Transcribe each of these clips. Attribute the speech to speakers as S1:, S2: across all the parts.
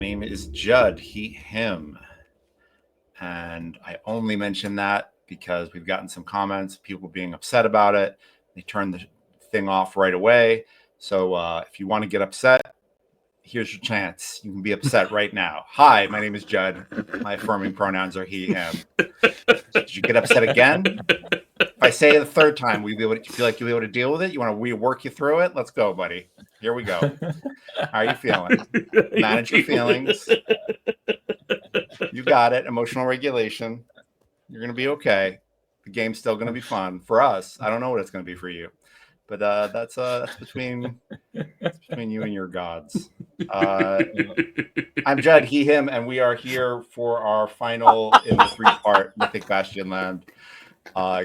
S1: name is Judd, he, him. And I only mention that because we've gotten some comments, people being upset about it. They turned the thing off right away. So if you want to get upset, here's your chance. You can be upset right now. Hi, my name is Judd. My affirming pronouns are he, him. Did you get upset again? If I say it the third time, will you be able to feel like you'll be able to deal with it? You want to work you through it? Let's go, buddy. Here we go. How are you feeling? Manage your feelings. You got it. Emotional regulation. You're going to be okay. The game's still going to be fun for us. I don't know what it's going to be for you, but that's between you and your gods. I'm Judd, he, him, and we are here for our final in the 3-part Mythic Bastionland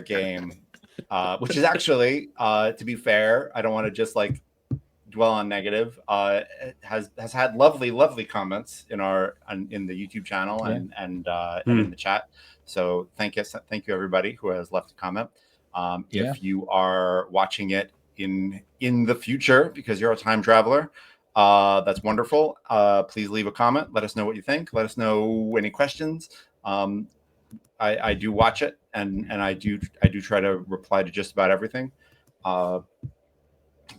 S1: game, which is actually, to be fair, I don't want to just like dwell on negative. It has had lovely comments in the YouTube channel and in the chat. So thank you everybody who has left a comment. If you are watching it in the future because you're a time traveler, that's wonderful. Please leave a comment. Let us know what you think. Let us know any questions. I do watch it and I do try to reply to just about everything.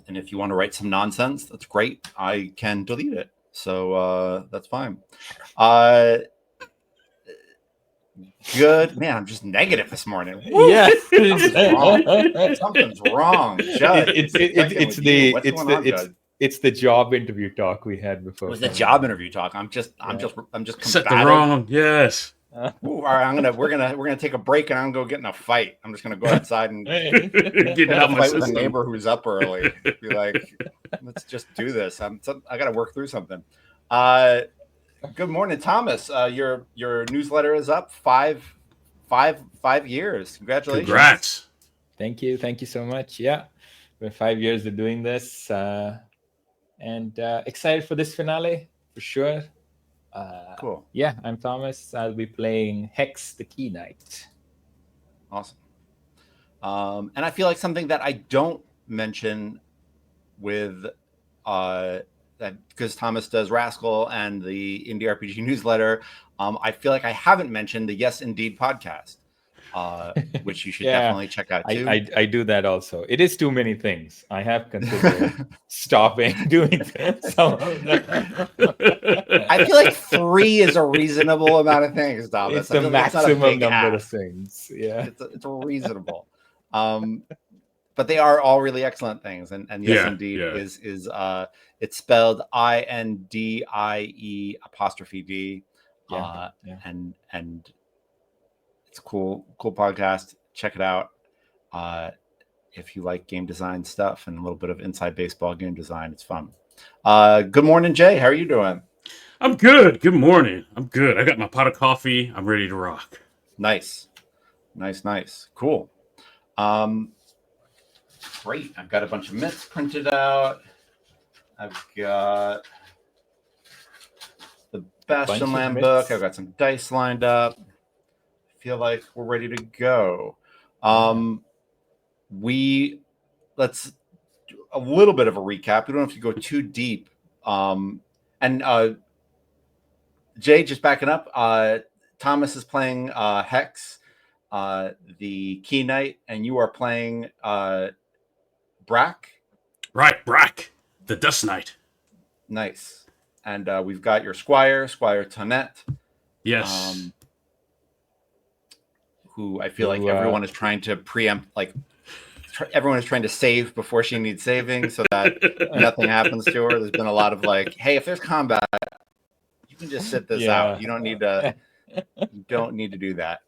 S1: And if you want to write some nonsense, that's great. I can delete it. So that's fine. Good. Man, I'm just negative this morning. Woo!
S2: Yeah.
S1: Something's wrong. Judd,
S2: it's the job interview talk we had before.
S1: It was the job interview talk. I'm just combative.
S3: Set the wrong. Yes.
S1: Ooh, all right, we're gonna take a break and I'm gonna go get in a fight. I'm just gonna go outside and
S3: get out my
S1: fight
S3: system.
S1: with a neighbor who's up early. Be like, let's just do this. I gotta work through something. Good morning, Thomas. Your newsletter is up 5 years. Congratulations.
S3: Congrats.
S2: Thank you so much. Yeah, we're 5 years of doing this, and excited for this finale for sure.
S1: Cool.
S2: Yeah, I'm Thomas. I'll be playing Hex, the Key Knight.
S1: Awesome. And I feel like something that I don't mention with that because Thomas does Rascal and the Indie RPG newsletter. I feel like I haven't mentioned the Yes Indeed podcast, which you should definitely check out too.
S2: I do that also. It is too many things. I have considered stopping doing some of them.
S1: I feel like 3 is a reasonable amount of things, Thomas.
S2: It's the maximum number of things. Yeah,
S1: it's reasonable. But they are all really excellent things, and Yes Indeed is it's spelled INDIE''D. And it's a cool podcast. Check it out if you like game design stuff and a little bit of inside baseball game design. It's fun. Good morning, Jay. How are you doing?
S3: I'm good. Good morning. I'm good. I got my pot of coffee. I'm ready to rock.
S1: Nice. Cool. Great. I've got a bunch of myths printed out. I've got the Bastionland book. I've got some dice lined up. I feel like we're ready to go. Let's do a little bit of a recap. We don't have to go too deep. And Jay, just backing up, Thomas is playing Hex, the Key Knight, and you are playing Brack.
S3: Right, Brack, the Dust Knight.
S1: Nice. And we've got your Squire Tonette.
S3: Yes.
S1: Who I feel like everyone is trying to preempt, like everyone is trying to save before she needs saving so that nothing happens to her. There's been a lot of like, hey, if there's combat, you can just sit this out. You don't need to do that.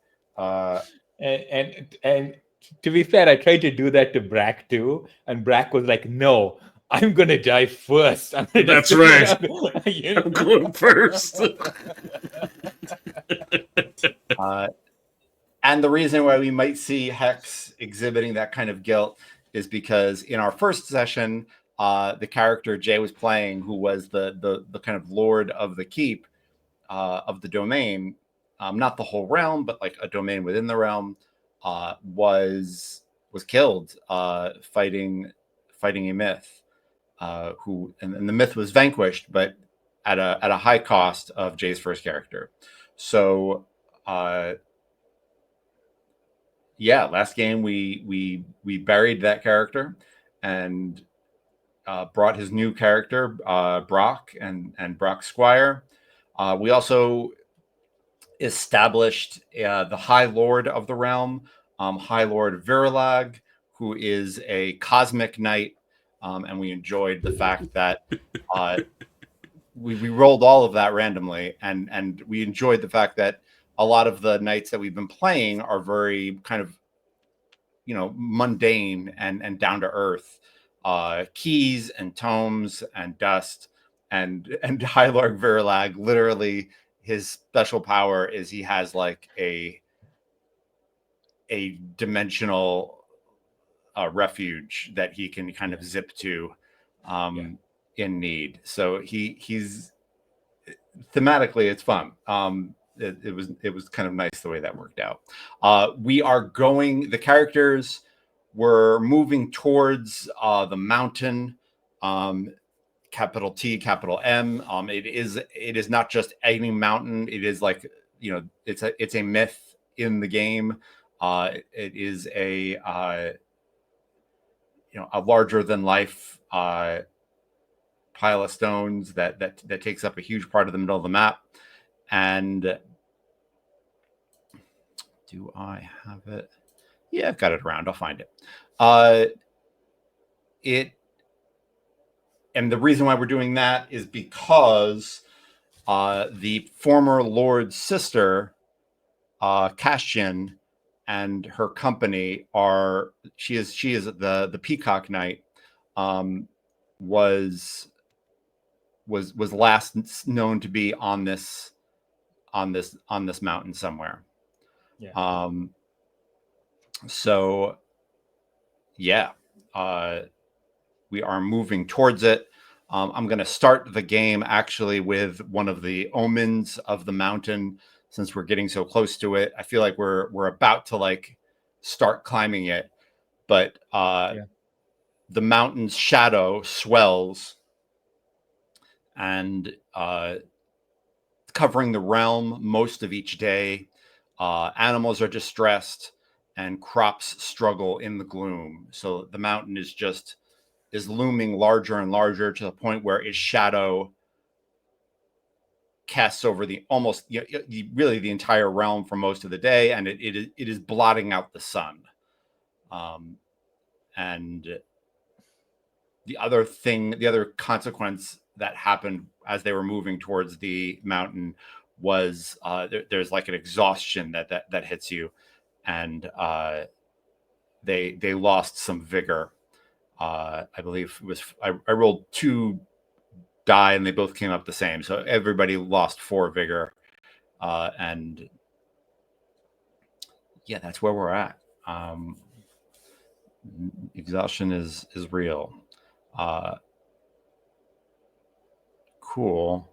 S2: And to be fair, I tried to do that to Brack too, and Brack was like, "No, I'm gonna die first."
S3: That's right. I'm going first.
S1: And the reason why we might see Hex exhibiting that kind of guilt is because in our first session, the character Jay was playing, who was the kind of lord of the keep, of the domain, not the whole realm, but like a domain within the realm, was killed fighting a myth, and the myth was vanquished, but at a high cost of Jay's first character. So yeah, last game we buried that character and brought his new character Brock and Brock Squire. We also established the High Lord of the realm, High Lord Virilag, who is a cosmic knight, and we enjoyed the fact that we rolled all of that randomly, and we enjoyed the fact that a lot of the knights that we've been playing are very kind of, you know, mundane and down to earth, keys and tomes and dust, and High Lord Virilag, literally his special power is he has like a dimensional refuge that he can kind of zip to in need. So he's thematically it's fun. It was kind of nice the way that worked out. The characters were moving towards the mountain, capital T, capital M. It is not just any mountain. It is like, you know, it's a myth in the game. It is a you know, a larger than life pile of stones that takes up a huge part of the middle of the map. And do I have it? Yeah, I've got it around. I'll find it. And the reason why we're doing that is because the former Lord's sister, Castian, and her company she is the Peacock Knight, was last known to be on this mountain somewhere.
S2: Yeah.
S1: So yeah, we are moving towards it. I'm going to start the game actually with one of the omens of the mountain, since we're getting so close to it. I feel like we're about to like start climbing it, but the mountain's shadow swells and covering the realm most of each day. Animals are distressed and crops struggle in the gloom. So the mountain is looming larger and larger to the point where its shadow casts over really the entire realm for most of the day, and it is blotting out the sun. And the other consequence that happened as they were moving towards the mountain was there's like an exhaustion that hits you, and they lost some vigor. I believe it was I rolled 2 die and they both came up the same, so everybody lost 4 vigor, and yeah, that's where we're at. Exhaustion is real. Cool.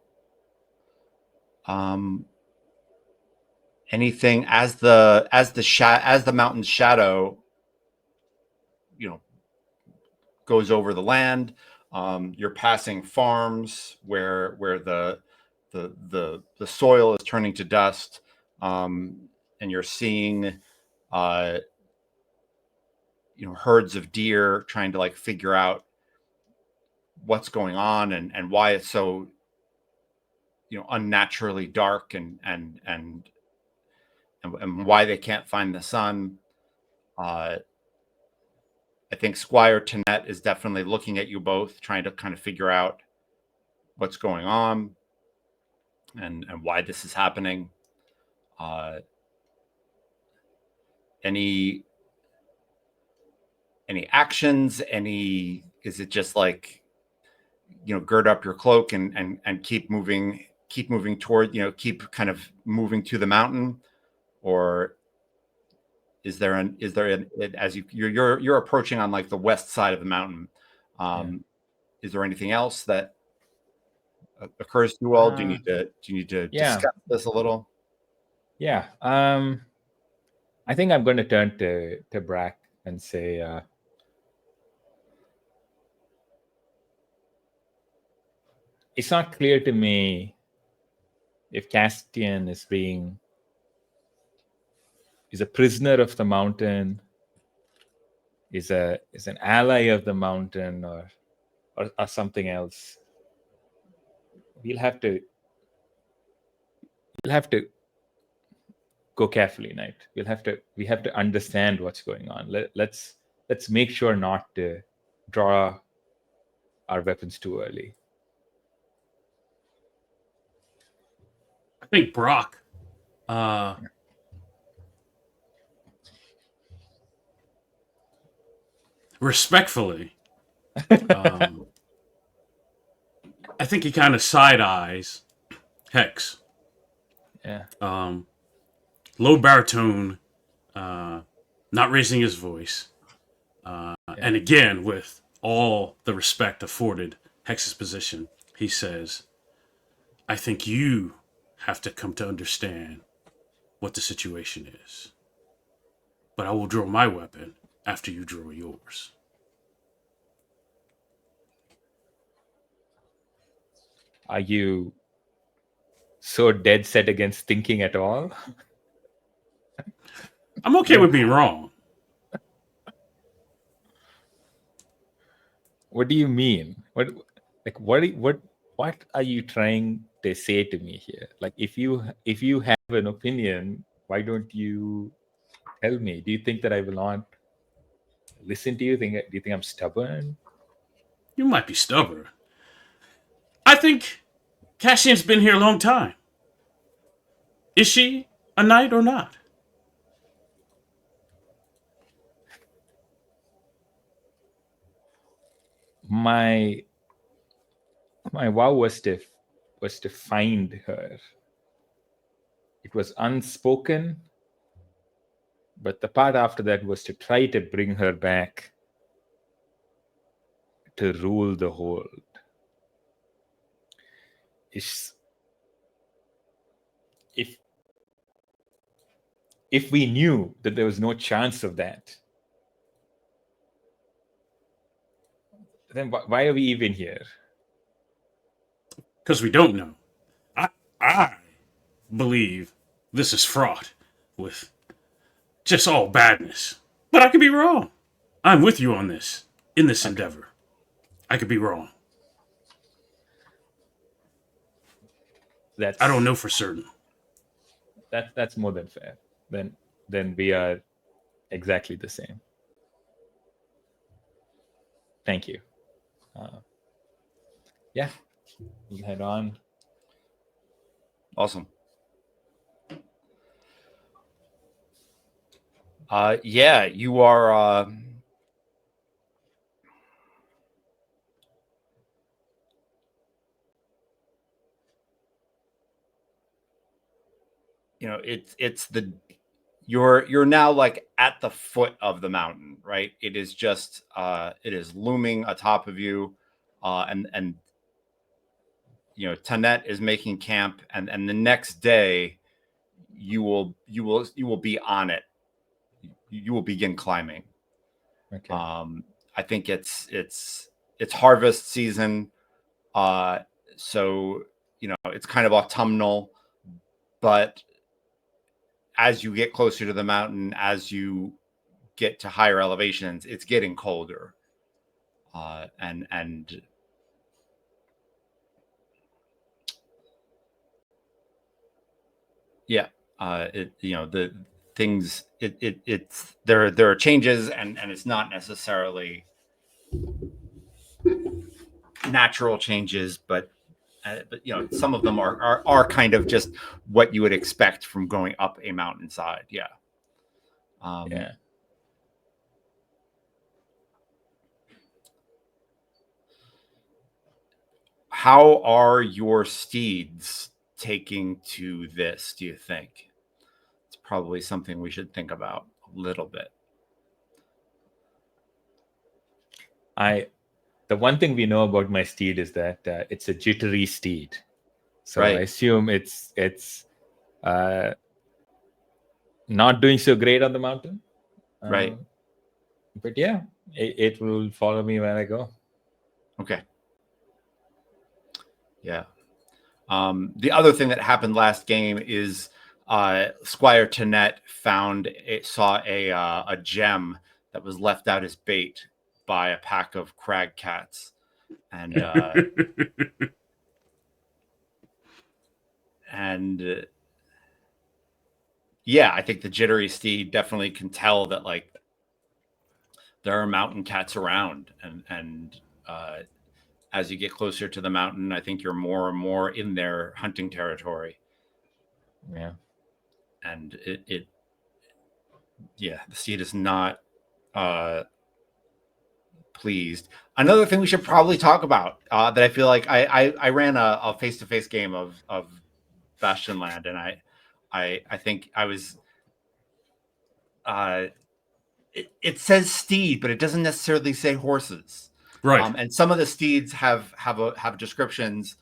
S1: Anything as the mountain's shadow, you know, goes over the land. You're passing farms where the soil is turning to dust, and you're seeing herds of deer trying to like figure out what's going on and why it's so unnaturally dark and why they can't find the sun. I think Squire Tenet is definitely looking at you both, trying to kind of figure out what's going on and why this is happening. Any actions? Is it just like, gird up your cloak and keep moving toward, keep kind of moving to the mountain? Or is there as you're approaching on like the west side of the mountain, is there anything else that occurs to you all? Do you need to discuss this a little?
S2: Yeah. I think I'm going to turn to Brack and say, it's not clear to me if Castian is a prisoner of the mountain, is an ally of the mountain, or something else. We'll have to go carefully, Knight. We have to understand what's going on. Let's make sure not to draw our weapons too early.
S3: I think Brock, respectfully, I think he kind of side eyes Hex.
S2: Yeah.
S3: Low baritone, not raising his voice. And again, with all the respect afforded Hex's position, he says, I think you have to come to understand what the situation is. But I will draw my weapon after you draw yours.
S2: Are you so dead set against thinking at all?
S3: I'm okay with being wrong.
S2: What do you mean? What are you trying to say to me here? Like, if you have an opinion, why don't you tell me? Do you think that I will not listen to you? Do you think I'm stubborn?
S3: You might be stubborn. I think Cassian's been here a long time. Is she a knight or not?
S2: My vow was to find her. It was unspoken, but the part after that was to try to bring her back to rule the hold. If we knew that there was no chance of that, then why are we even here?
S3: Because we don't know. I believe this is fraught with just all badness. But I could be wrong. I'm with you on this, in this endeavor. I could be wrong. I don't know for certain.
S2: That's more than fair. Then we are exactly the same. Thank you. Yeah, we'll head on.
S1: Awesome. Yeah, you are. It's the you're now like at the foot of the mountain, right? It is just it is looming atop of you, and Tanet is making camp, and the next day you will be on it. You will begin climbing.
S2: Okay.
S1: I think it's harvest season, so it's kind of autumnal, but as you get closer to the mountain, as you get to higher elevations, it's getting colder, and yeah, the things it's there are changes, and it's not necessarily natural changes, but some of them are kind of just what you would expect from going up a mountainside. Yeah.
S2: Yeah.
S1: How are your steeds taking to this, do you think? It's probably something we should think about a little bit.
S2: The one thing we know about my steed is that it's a jittery steed. So
S1: right.
S2: I assume it's not doing so great on the mountain.
S1: Right.
S2: But yeah, it will follow me where I go.
S1: Okay. Yeah. The other thing that happened last game is Squire Tenet saw a gem that was left out as bait by a pack of crag cats, and yeah, I think the jittery steed definitely can tell that like there are mountain cats around, and as you get closer to the mountain, I think you're more and more in their hunting territory.
S2: Yeah.
S1: And the steed is not pleased. Another thing we should probably talk about that I feel like I ran a face-to-face game of Bastionland, and I think I was it says steed, but it doesn't necessarily say horses.
S3: Right.
S1: And some of the steeds have descriptions.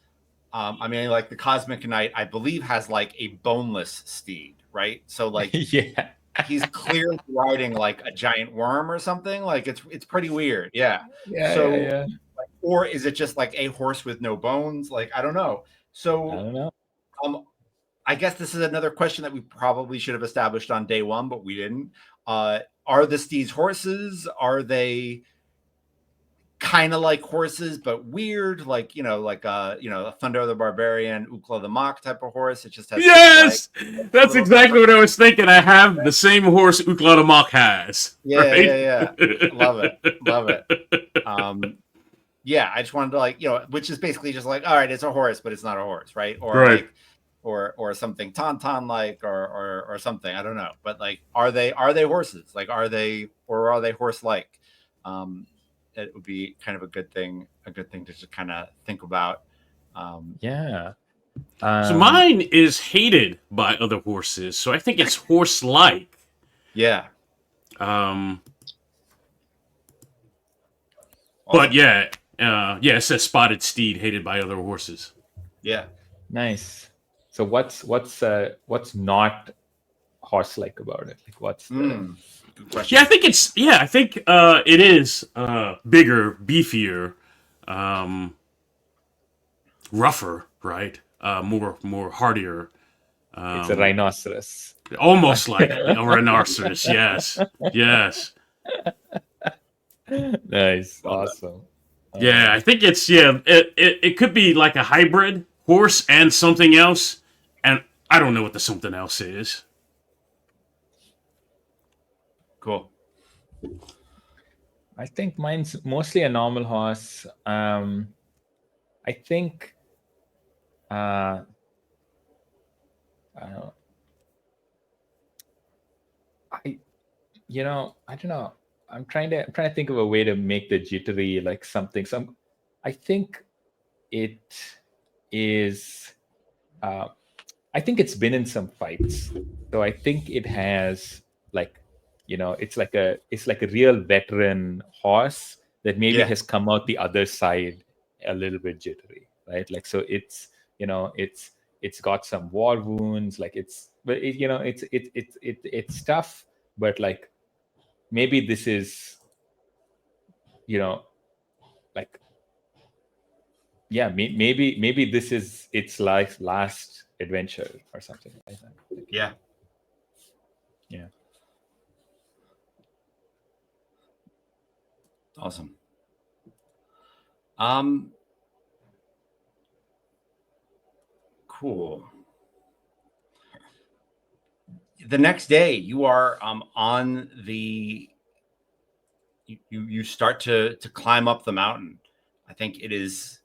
S1: I mean, like the Cosmic Knight, I believe, has like a boneless steed, right? So like,
S2: Yeah.
S1: he's clearly riding like a giant worm or something. Like it's pretty weird. Yeah.
S2: Yeah.
S1: So,
S2: Yeah.
S1: like, or is it just like a horse with no bones? Like I don't know. So
S2: I don't know.
S1: I guess this is another question that we probably should have established on day one, but we didn't. Are the steeds horses? Are they kind of like horses, but weird, like like a Thunder the Barbarian, Ukla the Mock type of horse? It just has
S3: Yes, that's exactly what I was thinking. I have the same horse Ukladamak has.
S1: Yeah,
S3: right?
S1: yeah. Love it. Yeah, I just wanted to like which is basically just like, all right, it's a horse, but it's not a horse, right? Or
S3: Right.
S1: like, or something Tauntaun like, or something. I don't know, but like, are they horses? Like, are they horse like? It would be kind of a good thing to just kind of think about.
S2: Yeah.
S3: So mine is hated by other horses, so I think it's horse-like.
S1: Yeah.
S3: But
S1: Awesome.
S3: yeah, it says spotted steed hated by other horses.
S1: Yeah.
S2: Nice. So what's not horse-like about it? Like what's the...
S1: Good question.
S3: Yeah, I think it is bigger, beefier, rougher, right? More hardier.
S2: It's a rhinoceros.
S3: Almost like a rhinoceros. Yes.
S2: Nice. Awesome.
S3: Yeah, I think it's it could be like a hybrid horse and something else, and I don't know what the something else is.
S1: Cool.
S2: I think mine's mostly a normal horse. I think I don't know. I don't know. I'm trying to think of a way to make the jittery like something. I think it is. I think it's been in some fights, so I think it has like, it's like a real veteran horse that maybe
S1: Yeah.
S2: has come out the other side a little bit jittery, right? Like, so it's it's got some war wounds, like it's tough, but like maybe this is like, yeah, maybe this is its last adventure or something like that.
S1: Yeah.
S2: Yeah.
S1: Awesome. Cool. The next day, you are on the. You start to climb up the mountain. I think it is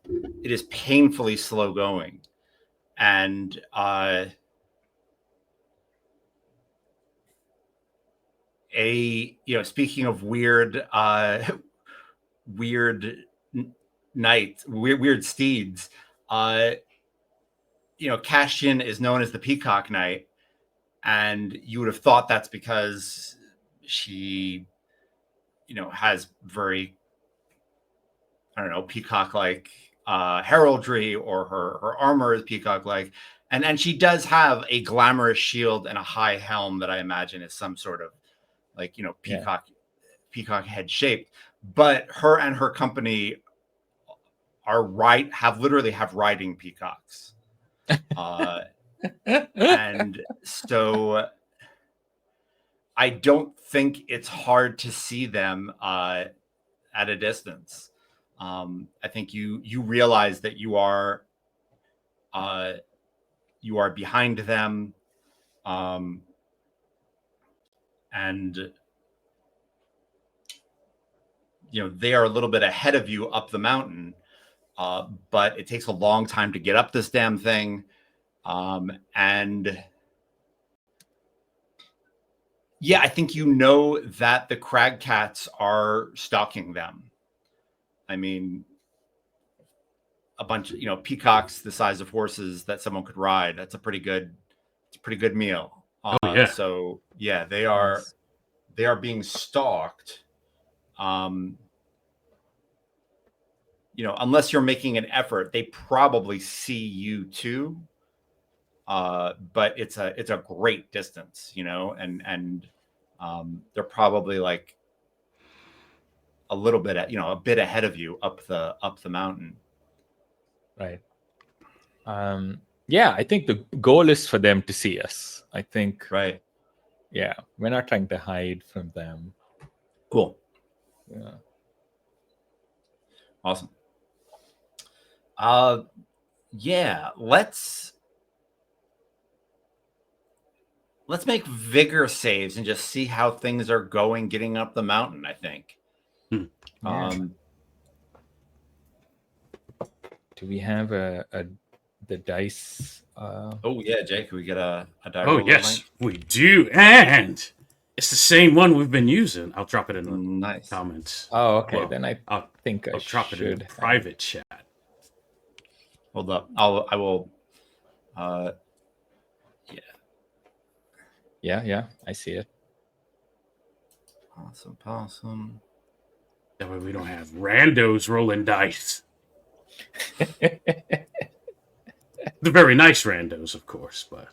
S1: painfully slow going, and speaking of weird nights, weird steeds. Castian is known as the Peacock Knight, and you would have thought that's because she, has very, I don't know, peacock-like heraldry, or her armor is peacock-like, and she does have a glamorous shield and a high helm that I imagine is some sort of like peacock head shaped. But her and her company have riding peacocks. And so I don't think it's hard to see them at a distance. I think you realize that you are behind them, and they are a little bit ahead of you up the mountain, but it takes a long time to get up this damn thing. And yeah, I think that the crag cats are stalking them. I mean, a bunch of peacocks the size of horses that someone could ride. That's a pretty good meal.
S3: Yeah.
S1: So yeah, they are being stalked. Unless you're making an effort, they probably see you too. But it's a great distance, and they're probably like a little bit a bit ahead of you up the mountain.
S2: Right. Yeah, I think the goal is for them to see us. I think.
S1: Right.
S2: Yeah, we're not trying to hide from them.
S1: Cool.
S2: Yeah.
S1: Awesome. Yeah, let's make vigor saves and just see how things are going getting up the mountain, I think.
S2: Yeah. Do we have the dice?
S1: Oh yeah, Jake, can we get a die
S3: Oh
S1: roll
S3: yes,
S1: link?
S3: we do, and it's the same one we've been using. I'll drop it in the
S1: Nice.
S3: comments.
S2: Oh, okay.
S3: Well,
S2: then I think
S3: I'll drop it in the private chat.
S1: Hold up. I will.
S2: Yeah, I see it.
S1: Awesome.
S3: That way we don't have randos rolling dice. The very nice randos, of course, but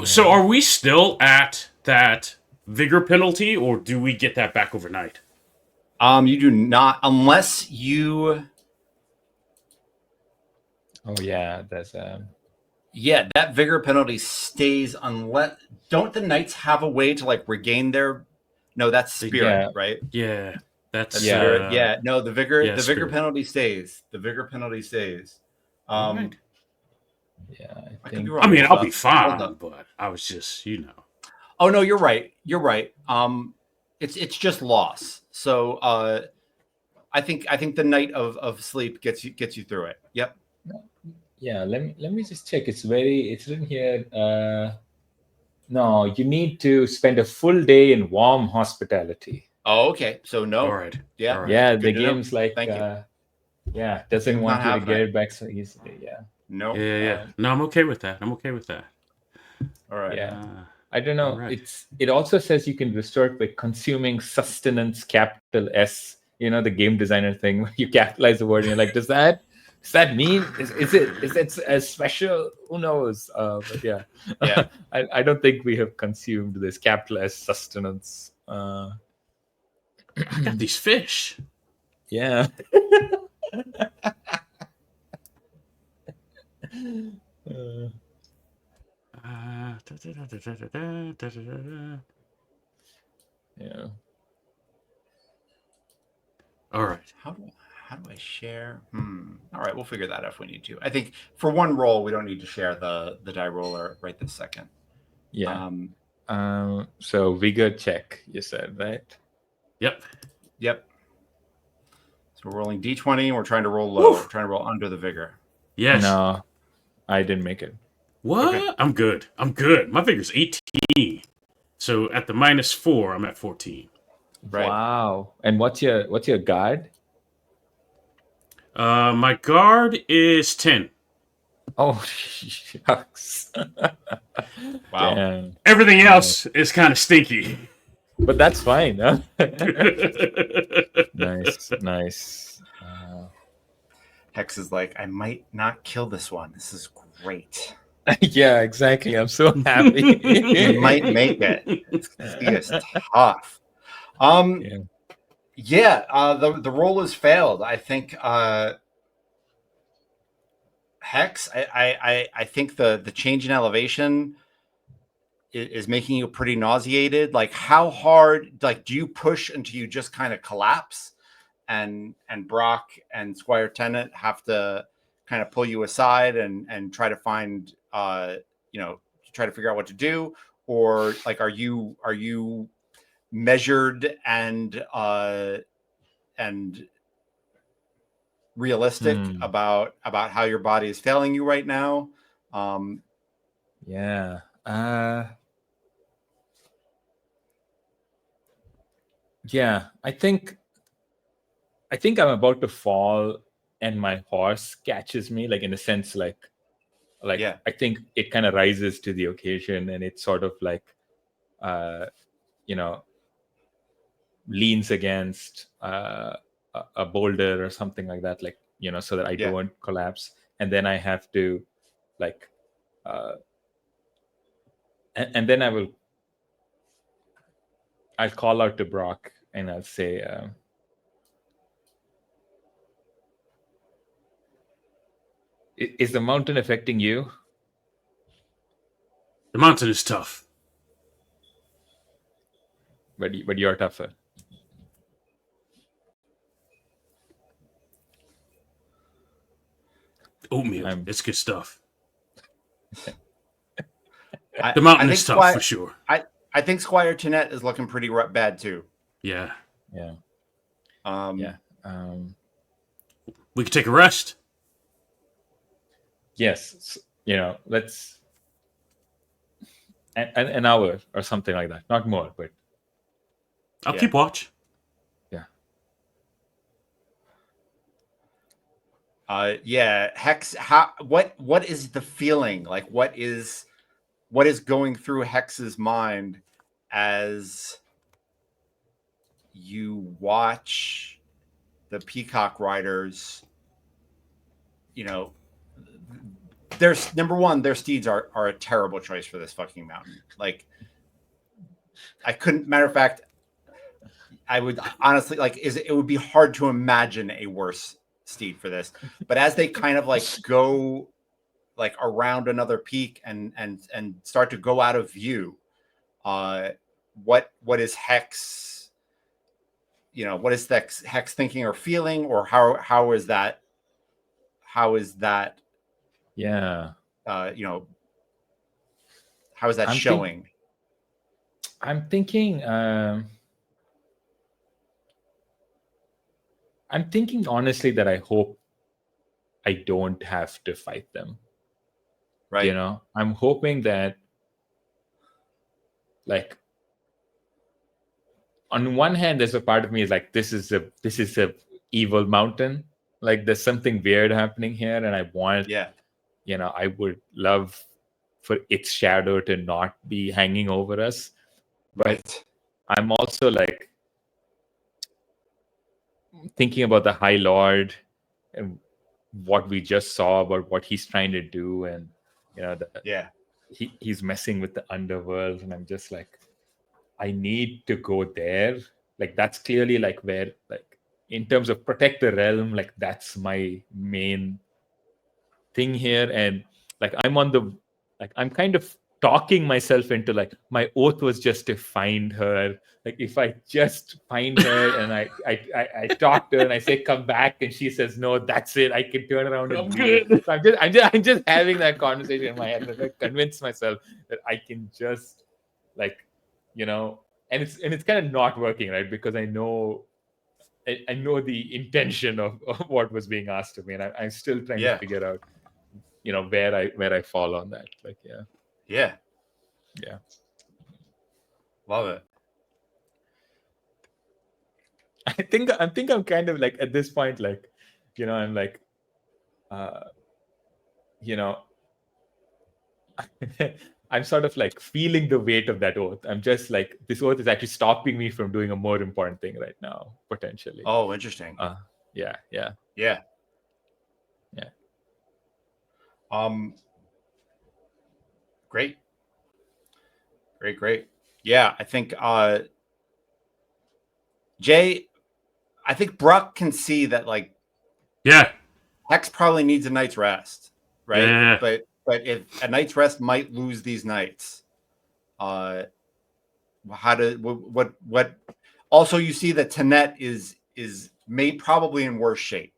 S3: so are we still at that vigor penalty, or do we get that back overnight?
S1: You do not, unless you.
S2: Oh yeah, there's
S1: Yeah, that vigor penalty stays unless. Don't the knights have a way to like regain their? No, that's spirit, right?
S3: Yeah, that's
S1: spirit. Yeah, no, the vigor
S3: spirit.
S1: penalty stays. The vigor penalty stays.
S3: Right.
S2: Yeah,
S1: I could be
S3: I
S1: wrong.
S3: mean,
S1: Hold
S3: I'll be
S1: up.
S3: fine, but I was just,
S1: Oh no, you're right. It's just loss. So I think the night of sleep gets you through it. Yep.
S2: Yeah, let me just check. It's written here. No, you need to spend a full day in warm hospitality.
S1: Oh, okay. So no.
S3: all right.
S1: Yeah.
S3: All right.
S2: Yeah,
S1: Good
S2: the
S1: to know.
S2: game's like,
S1: Thank you.
S2: yeah, doesn't
S1: Do
S2: want
S1: not
S2: you to
S1: have
S2: get
S1: that.
S2: it back so easily. Yeah.
S1: No.
S3: Yeah. No, I'm okay with that.
S1: All right.
S2: Yeah. I don't know.
S3: Right.
S2: It also says you can restore it by consuming sustenance, capital S. The game designer thing where you capitalize the word and you're like, does that mean is it as special? Who knows? But yeah.
S1: Yeah.
S2: I don't think we have consumed this capital S sustenance.
S3: I got these fish.
S2: Yeah. Yeah.
S3: All right.
S1: How do I share? All right, we'll figure that out if we need to. I think for one roll, we don't need to share the die roller right this second.
S2: Yeah. So vigor check, you said, right?
S3: Yep.
S1: So we're rolling d20 and we're trying to roll low. We're trying to roll under the vigor.
S3: Yes.
S2: No, I didn't make it.
S3: What?
S1: Okay.
S3: I'm good. My vigor's 18. So at the -4, I'm at 14.
S1: Right.
S2: Wow. And what's your guard?
S3: My guard is 10.
S2: Oh, shucks.
S1: Wow.
S2: Damn.
S3: Everything else is kind of stinky.
S2: But that's fine, huh? Nice.
S1: Hex is like, I might not kill this one. This is great.
S2: Yeah, exactly. I'm so happy.
S1: You might make it. It's tough. the roll has failed. I think Hex. I think the change in elevation is making you pretty nauseated. Like, how hard? Like, do you push until you just kind of collapse, and Brock and Squire Tennant have to kind of pull you aside and try to find try to figure out what to do, or like, are you measured and realistic about how your body is failing you right now?
S2: Yeah. Yeah. I think I'm about to fall, and my horse catches me, like in a sense, like
S1: Yeah.
S2: I think it kind of rises to the occasion, and it sort of like leans against a boulder or something like that, like so that I don't collapse. And then I have to like and then I'll call out to Brock and I'll say, is the mountain affecting you?
S3: The mountain is tough.
S2: But you're tougher.
S3: Oatmeal. It's good stuff.
S1: The
S3: mountain is tough for sure.
S1: I think Squire Tennant is looking pretty bad too.
S3: Yeah.
S2: Yeah.
S3: We could take a rest.
S2: Yes. Let's an hour or something like that. Not more, but
S3: I'll keep watch.
S1: Hex, what is the feeling? Like, what is going through Hex's mind as you watch the Peacock Riders? There's number one, their steeds are a terrible choice for this fucking mountain. Like, I couldn't, matter of fact, I would honestly it would be hard to imagine a worse steed for this. But as they kind of like go like around another peak and start to go out of view, what is Hex? What is Hex thinking or feeling, or how is that?
S2: Yeah.
S1: How is that showing?
S2: I'm thinking honestly that I hope I don't have to fight them.
S1: Right.
S2: I'm hoping that, like, on one hand, there's a part of me is like, this is a evil mountain. Like, there's something weird happening here, and I want, I would love for its shadow to not be hanging over us. But I'm also like thinking about the High Lord and what we just saw about what he's trying to do, and he's messing with the underworld, and I'm just like, I need to go there. Like, that's clearly like where, like, in terms of protect the realm, like that's my main thing here. And like I'm kind of talking myself into, like, my oath was just to find her. Like, if I just find her and I talk to her and I say come back and she says no, that's it, I can turn around and leave. So I'm just having that conversation in my head and I convince myself that I can just, like, and it's kind of not working, right? Because I know the intention of what was being asked of me, and I'm still trying to figure out where I fall on that. Like,
S1: yeah love it.
S2: I think I'm kind of like, at this point, like, I'm like, I'm sort of like feeling the weight of that oath. I'm just like, this oath is actually stopping me from doing a more important thing right now, potentially.
S1: Oh, interesting.
S2: Yeah.
S1: Great. Yeah, I think Jay, I think Brock can see that like
S3: Yeah.
S1: Hex probably needs a night's rest, right?
S3: Yeah.
S1: But if a night's rest might lose these knights, how to what? Also, you see that Tanet is made probably in worse shape.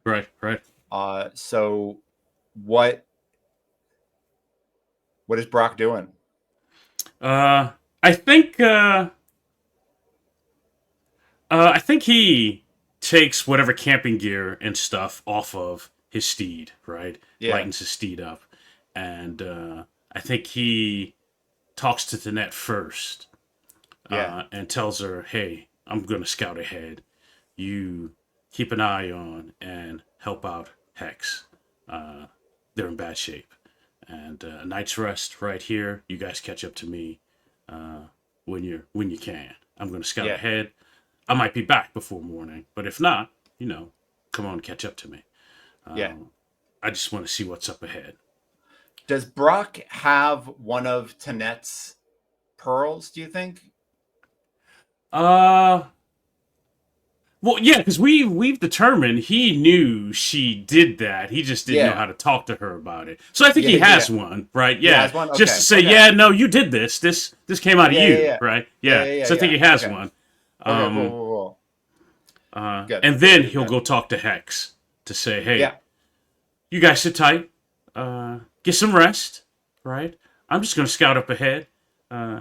S3: Right.
S1: So what is Brock doing?
S3: I think he takes whatever camping gear and stuff off of his steed, right?
S1: Yeah.
S3: Lightens his steed up, and I think he talks to Tanet first, and tells her, "Hey, I'm gonna scout ahead. You keep an eye on and help out Hex. They're in bad shape, and a night's rest right here. You guys catch up to me when you can. I'm gonna scout ahead. I might be back before morning, but if not, come on, catch up to me. I just want to see what's up ahead."
S1: Does Brock have one of Tanet's pearls, do you think?
S3: Well, yeah, because we've determined he knew she did that. He just didn't know how to talk to her about it. So I think he has one, right? Yeah,
S1: has one?
S3: Just to say, yeah, no, you did this. This came out of you, right? Yeah. So I think he has one.
S1: Cool. Good.
S3: And then he'll go talk to Hex to say, hey, you guys sit tight, get some rest, right? I'm just going to scout up ahead,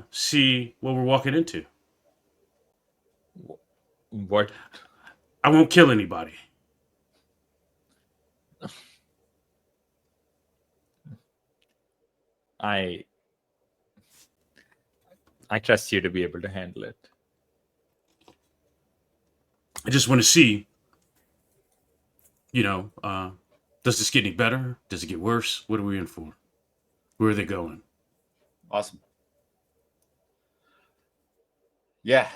S3: see what we're walking into.
S2: What?
S3: I won't kill anybody.
S2: I trust you to be able to handle it.
S3: I just want to see, does this get any better? Does it get worse? What are we in for? Where are they going?
S1: Awesome. Yeah.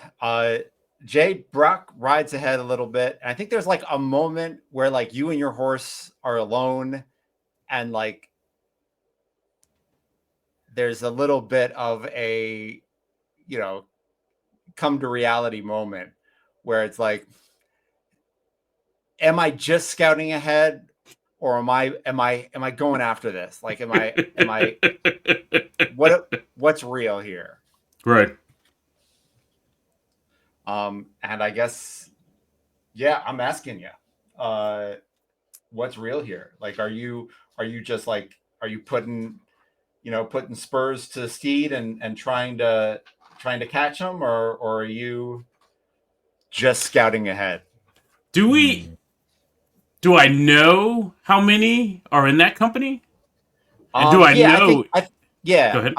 S1: Jay, Brock rides ahead a little bit. And I think there's like a moment where like you and your horse are alone and like there's a little bit of a, come to reality moment where it's like, am I just scouting ahead or am I going after this? Like, am I what's real here?
S3: Right.
S1: And I guess, yeah, I'm asking you, what's real here? Like, are you just like, are you putting spurs to steed and trying to catch them, or are you just scouting ahead?
S3: Do I know how many are in that company? And do I know?
S1: Yeah.
S3: Go ahead.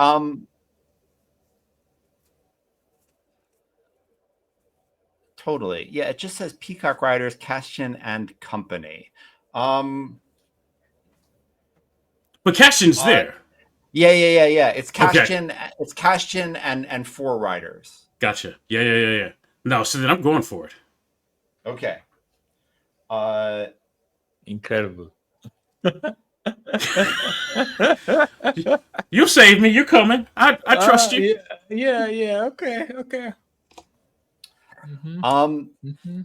S1: Totally. Yeah, it just says Peacock Riders, Castian and Company. But
S3: Castian's there.
S1: Yeah. It's Castian. Okay. It's Castian and 4 riders.
S3: Gotcha. Yeah. No, so then I'm going for it.
S1: Okay.
S2: Incredible.
S3: You saved me. You're coming. I trust you.
S2: Yeah. Okay. Mm-hmm.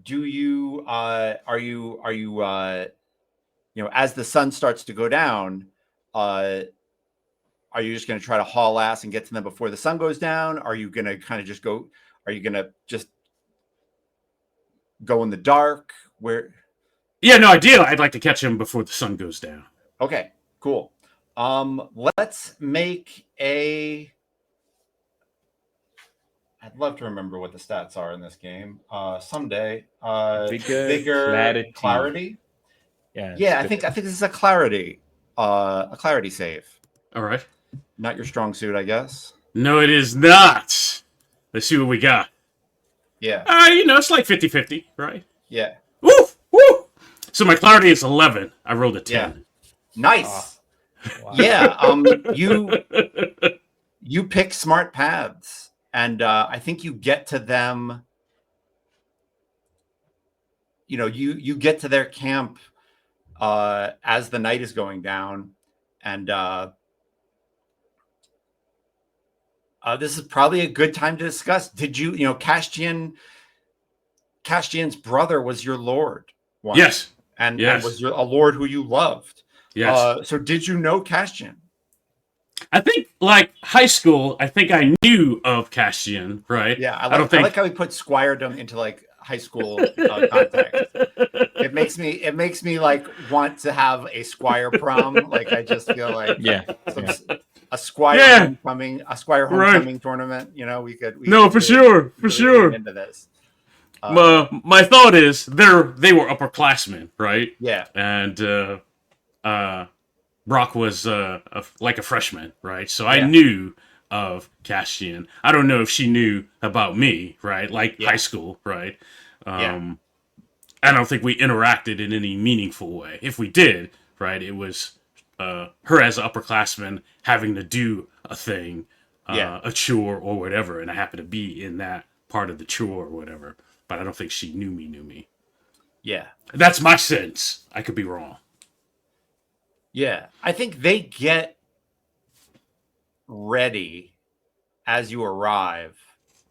S1: Do you are you as the sun starts to go down, are you just going to try to haul ass and get to them before the sun goes down? Are you going to kind of just go? Are you going to just go in the dark? Where?
S3: Yeah, no, ideally, I'd like to catch him before the sun goes down.
S1: Okay, cool. Let's make a. I'd love to remember what the stats are in this game someday. Vigor, clarity. Yeah. I think this is a clarity save.
S3: All right.
S1: Not your strong suit, I guess.
S3: No, it is not. Let's see what we got.
S1: Yeah.
S3: It's like 50-50, right?
S1: Yeah.
S3: Woo! So my clarity is 11. I rolled a 10.
S1: Yeah. Nice. Wow. Yeah. You pick smart paths, and I think you get to them. You get to their camp as the night is going down, and This is probably a good time to discuss. Did you know, Castian's brother was your lord once,
S3: Yes.
S1: and
S3: Yes.
S1: was a lord who you loved.
S3: Yes.
S1: So did you know Castian?
S3: I think, like high school, I think I knew of Castian, right?
S1: Yeah, I
S3: don't think...
S1: like how we put squiredom into like high school context. It makes me like want to have a squire prom. Like I just feel like a squire homecoming tournament. You know, we could
S3: for
S1: really,
S3: sure, for
S1: really
S3: sure.
S1: lean into this.
S3: My thought is they were upperclassmen, right?
S1: Yeah,
S3: and Brock was like a freshman, right? So I knew of Castian. I don't know if she knew about me, right? Like high school, right? I don't think we interacted in any meaningful way. If we did, right, it was her as an upperclassman having to do a thing, a chore or whatever, and I happened to be in that part of the chore or whatever. But I don't think she knew me.
S1: Yeah.
S3: That's my sense. I could be wrong.
S1: Yeah. I think they get ready as you arrive.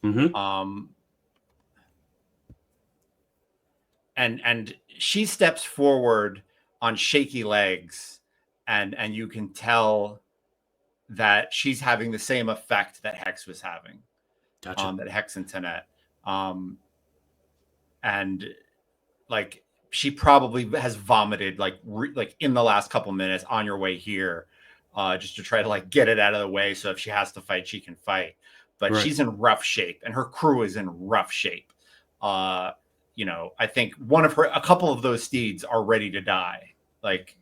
S3: Mm-hmm.
S1: And she steps forward on shaky legs, and you can tell that she's having the same effect that Hex was having.
S3: Gotcha.
S1: That Hex and Tenet. And like she probably has vomited like in the last couple minutes on your way here, just to try to like get it out of the way, so if she has to fight, she can fight. But she's in rough shape, and her crew is in rough shape. You know, I think a couple of those steeds are ready to die. Like,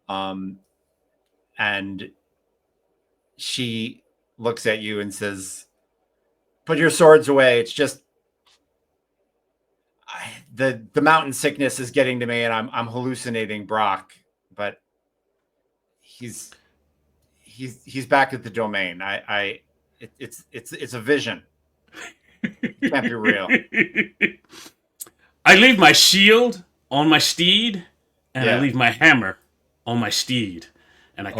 S1: and she looks at you and says, "Put your swords away. It's just the mountain sickness is getting to me, and I'm hallucinating Brock, but he's back at the domain. It's a vision. It can't be real."
S3: I leave my shield on my steed, and I leave my hammer on my steed, and I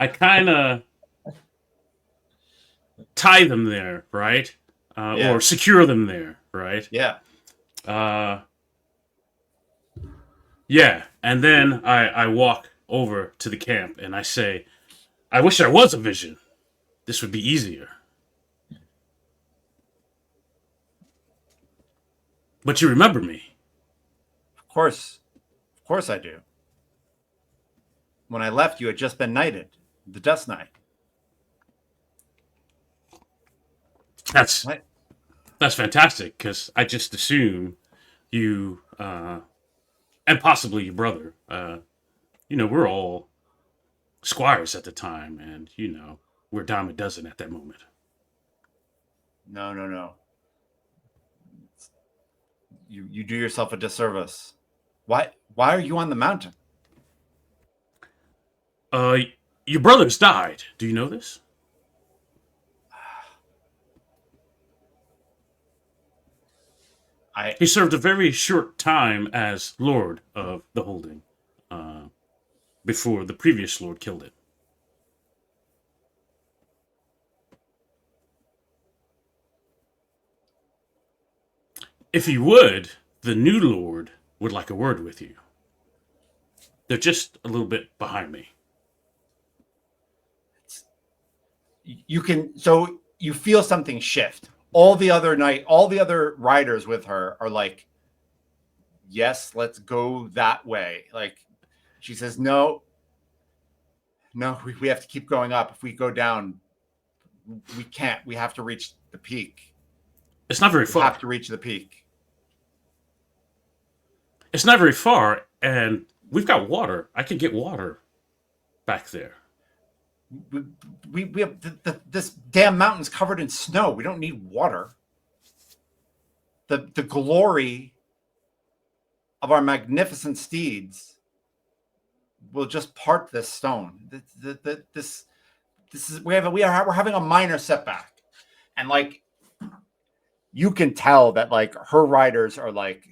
S3: kind of tie them there, right? Or secure them there, right?
S1: Yeah.
S3: And then I walk over to the camp and I say, I wish there was a vision. This would be easier. But you remember me.
S1: Of course I do. When I left, you had just been knighted, the Dust Knight.
S3: That's fantastic, because I just assume you, and possibly your brother, we're all squires at the time, and, we're dime a dozen at that moment.
S1: No. You do yourself a disservice. Why are you on the mountain?
S3: Your brother's died. Do you know this? He served a very short time as Lord of the Holding, before the previous Lord killed it. If you would, the new Lord would like a word with you. They're just a little bit behind me.
S1: So you feel something shift. All the other riders with her are like, yes, let's go that way. Like, she says, no, we have to keep going up. If we go down, we can't. We have to reach the peak.
S3: It's not very far.
S1: We have to reach the peak.
S3: It's not very far, and we've got water. I can get water back there.
S1: We have this damn mountain's covered in snow. We don't need water. The glory of our magnificent steeds will just part this stone. This is we're having a minor setback, and like you can tell that like her riders are like,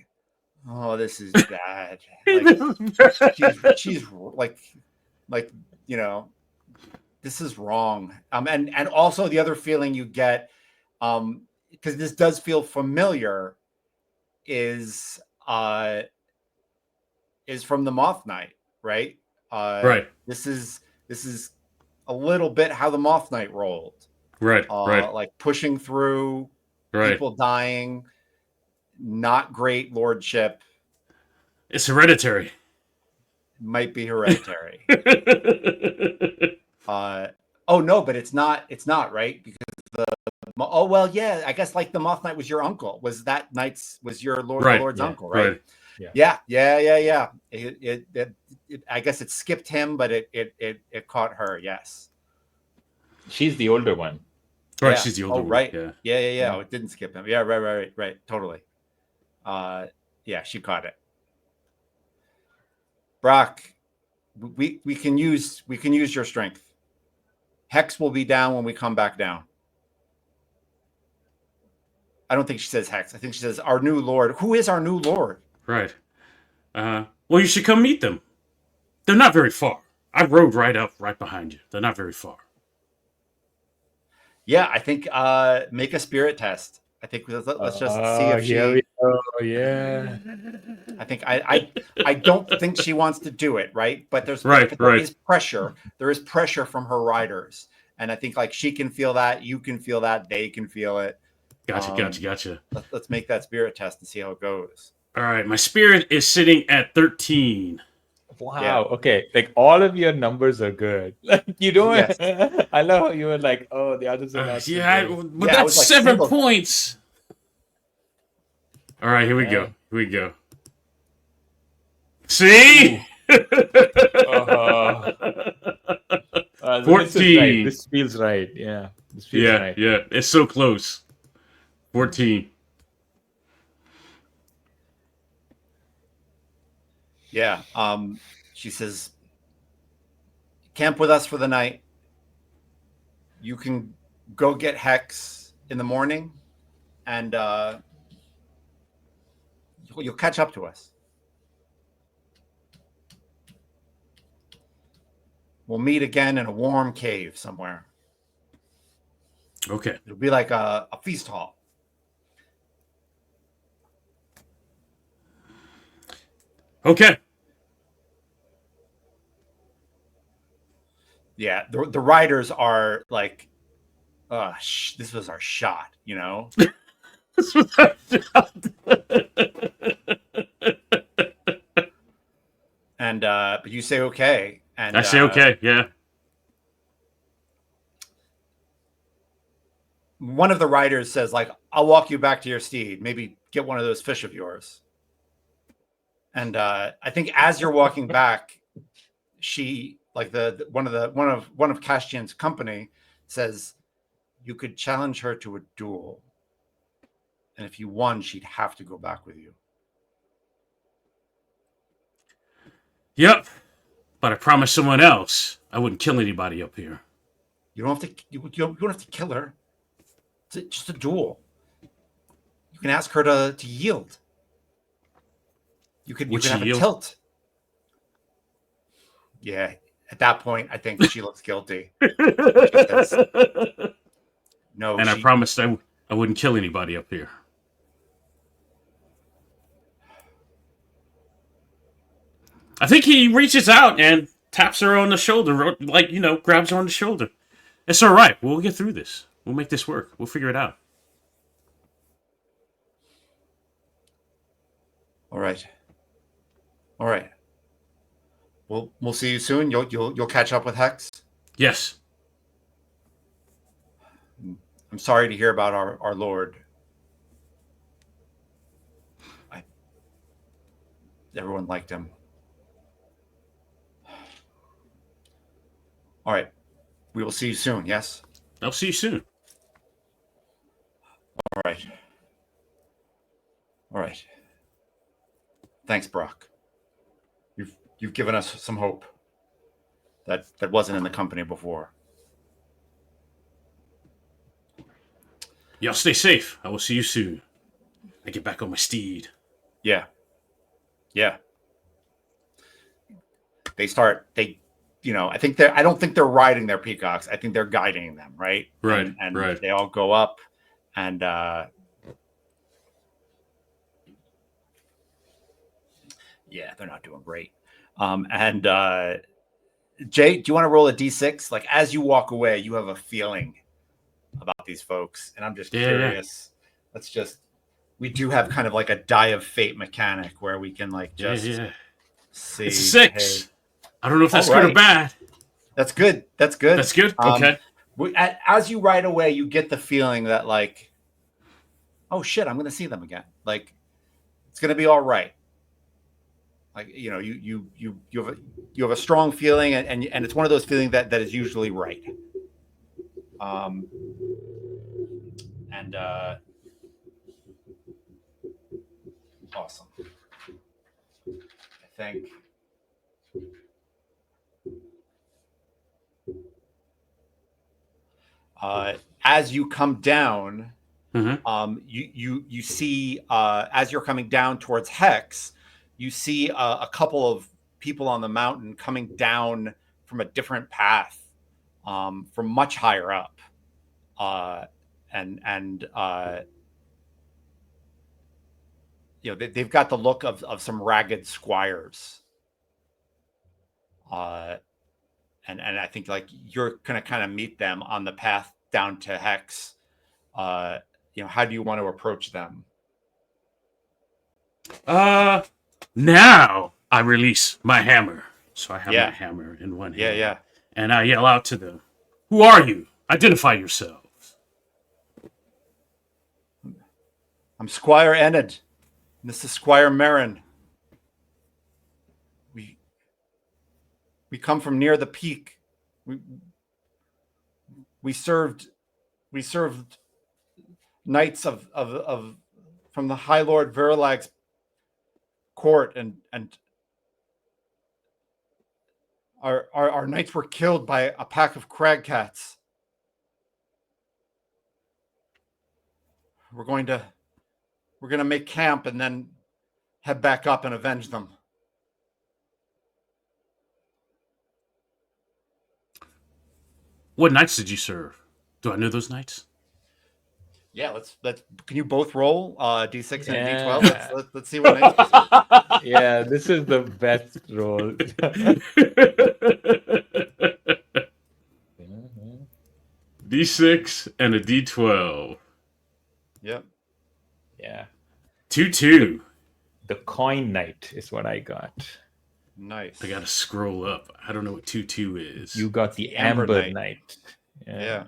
S1: oh, this is bad. Like, she's like this is wrong. And also the other feeling you get, because this does feel familiar, is from the Moth Knight, right?
S3: Right.
S1: This is a little bit how the Moth Knight rolled.
S3: Right.
S1: Like pushing through,
S3: Right.
S1: people dying, not great lordship.
S3: It's hereditary.
S1: Might be hereditary. Oh no, but it's not right, because yeah, I guess like the Moth Knight was your uncle. Was that knight's was your lord's uncle, right? Yeah. It I guess it skipped him, but it caught her. Yes,
S2: she's the older one.
S3: Right,
S1: yeah.
S3: she's the older one.
S1: Right.
S3: Yeah.
S1: Oh, it didn't skip him. Yeah, right. Totally. Yeah, she caught it. Brock, we can use your strength. Hex will be down when we come back down. I don't think she says Hex. I think she says our new lord. Who is our new lord?
S3: Right. Well, you should come meet them. They're not very far. I rode right behind you. They're not very far.
S1: Yeah, I think make a spirit test. I think let's just see if she.
S2: Here we go. Yeah.
S1: I think I don't think she wants to do it, right? But there is pressure. There is pressure from her riders, and I think like she can feel that, you can feel that, they can feel it.
S3: Gotcha.
S1: Let's make that spirit test and see how it goes.
S3: All right, my spirit is sitting at 13.
S2: Wow.
S1: Yeah.
S2: Okay. Like all of your numbers are good. Like you don't. Yes. I love how you were like, oh, the others are not.
S3: But that's like 7 points. All right, here we go. See? 14.
S2: This feels right. Yeah. This feels right.
S3: Yeah. It's so close. 14.
S1: Yeah. She says, camp with us for the night. You can go get Hex in the morning, and you'll catch up to us. We'll meet again in a warm cave somewhere.
S3: Okay.
S1: It'll be like a feast hall.
S3: Okay.
S1: Yeah, the riders are like, this was our shot, you know?
S3: This was our shot.
S1: And but you say okay. And
S3: I say okay, yeah.
S1: One of the riders says, like, I'll walk you back to your steed. Maybe get one of those fish of yours. And I think as you're walking back, she, like one of Castian's company says, you could challenge her to a duel, and if you won, she'd have to go back with you.
S3: Yep, but I promised someone else I wouldn't kill anybody up here.
S1: You don't have to. You don't have to kill her. It's just a duel. You can ask her to yield. You could have a tilt. Yeah. At that point, I think she looks guilty. Says, no.
S3: And I promised I wouldn't kill anybody up here. I think he reaches out and taps her on the shoulder, like, grabs her on the shoulder. It's all right. We'll get through this. We'll make this work. We'll figure it out.
S1: All right. We'll see you soon. You'll catch up with Hex.
S3: Yes.
S1: I'm sorry to hear about our Lord. Everyone liked him. All right. We will see you soon, yes?
S3: I'll see you soon.
S1: All right. Thanks, Brock. You've given us some hope that wasn't in the company before.
S3: Y'all stay safe. I will see you soon. I get back on my steed.
S1: Yeah. They I think they're. I don't think they're riding their peacocks. I think they're guiding them, right?
S3: Right,
S1: And
S3: right.
S1: they all go up, and yeah, they're not doing great. And Jay, do you want to roll a d6? Like as you walk away, you have a feeling about these folks, and I'm just curious. Let's just. We do have kind of like a die of fate mechanic where we can like just see.
S3: It's a 6.
S1: Hey,
S3: I don't know if that's good or bad.
S1: That's good. That's good.
S3: That's good. Okay.
S1: As you ride away, you get the feeling that like, oh shit, I'm going to see them again. Like, it's going to be all right. Like you have a strong feeling, and it's one of those feelings that is usually right. And awesome. I think. As you come down, you see as you're coming down towards Hex, you see a couple of people on the mountain coming down from a different path, from much higher up, they've got the look of some ragged squires, and I think like you're gonna kind of meet them on the path down to Hex. How do you want to approach them?
S3: Now I release my hammer. So I have my hammer in one hand.
S1: Yeah.
S3: And I yell out to them, "Who are you? Identify yourselves."
S1: I'm Squire Enid. This is Squire Marin. We come from near the peak. We served knights of from the High Lord Verilag's court, and our knights were killed by a pack of crag cats. We're gonna make camp and then head back up and avenge them.
S3: What knights did you serve? Do I know those knights?
S1: Yeah, let's. Can you both roll d6 and d12? Let's see what knights you serve.
S2: Yeah, this is the best roll.
S3: D6 and a D12.
S1: Yep.
S2: Yeah.
S3: 2-2.
S2: The coin knight is what I got.
S1: Nice.
S3: I gotta scroll up. I don't know what 2-2 is.
S2: You got the Amber Knight.
S1: Yeah.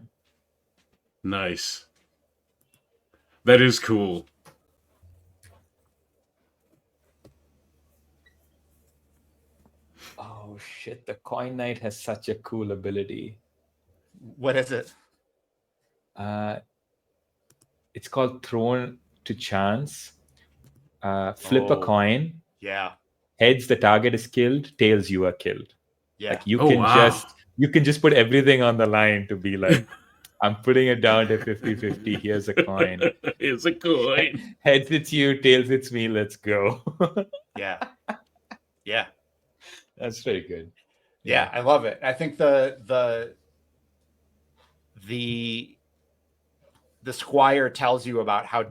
S3: Nice. That is cool.
S2: Oh shit, the coin knight has such a cool ability.
S1: What is it?
S2: It's called Thrown to Chance. Flip a coin.
S1: Yeah.
S2: Heads, the target is killed. Tails, you are killed.
S1: Yeah.
S2: Like you can just put everything on the line to be like, I'm putting it down to 50-50. Here's a coin.
S3: Here's a coin.
S2: Heads, it's you. Tails, it's me. Let's go.
S1: Yeah. Yeah.
S2: That's very good.
S1: Yeah, I love it. I think the squire tells you about how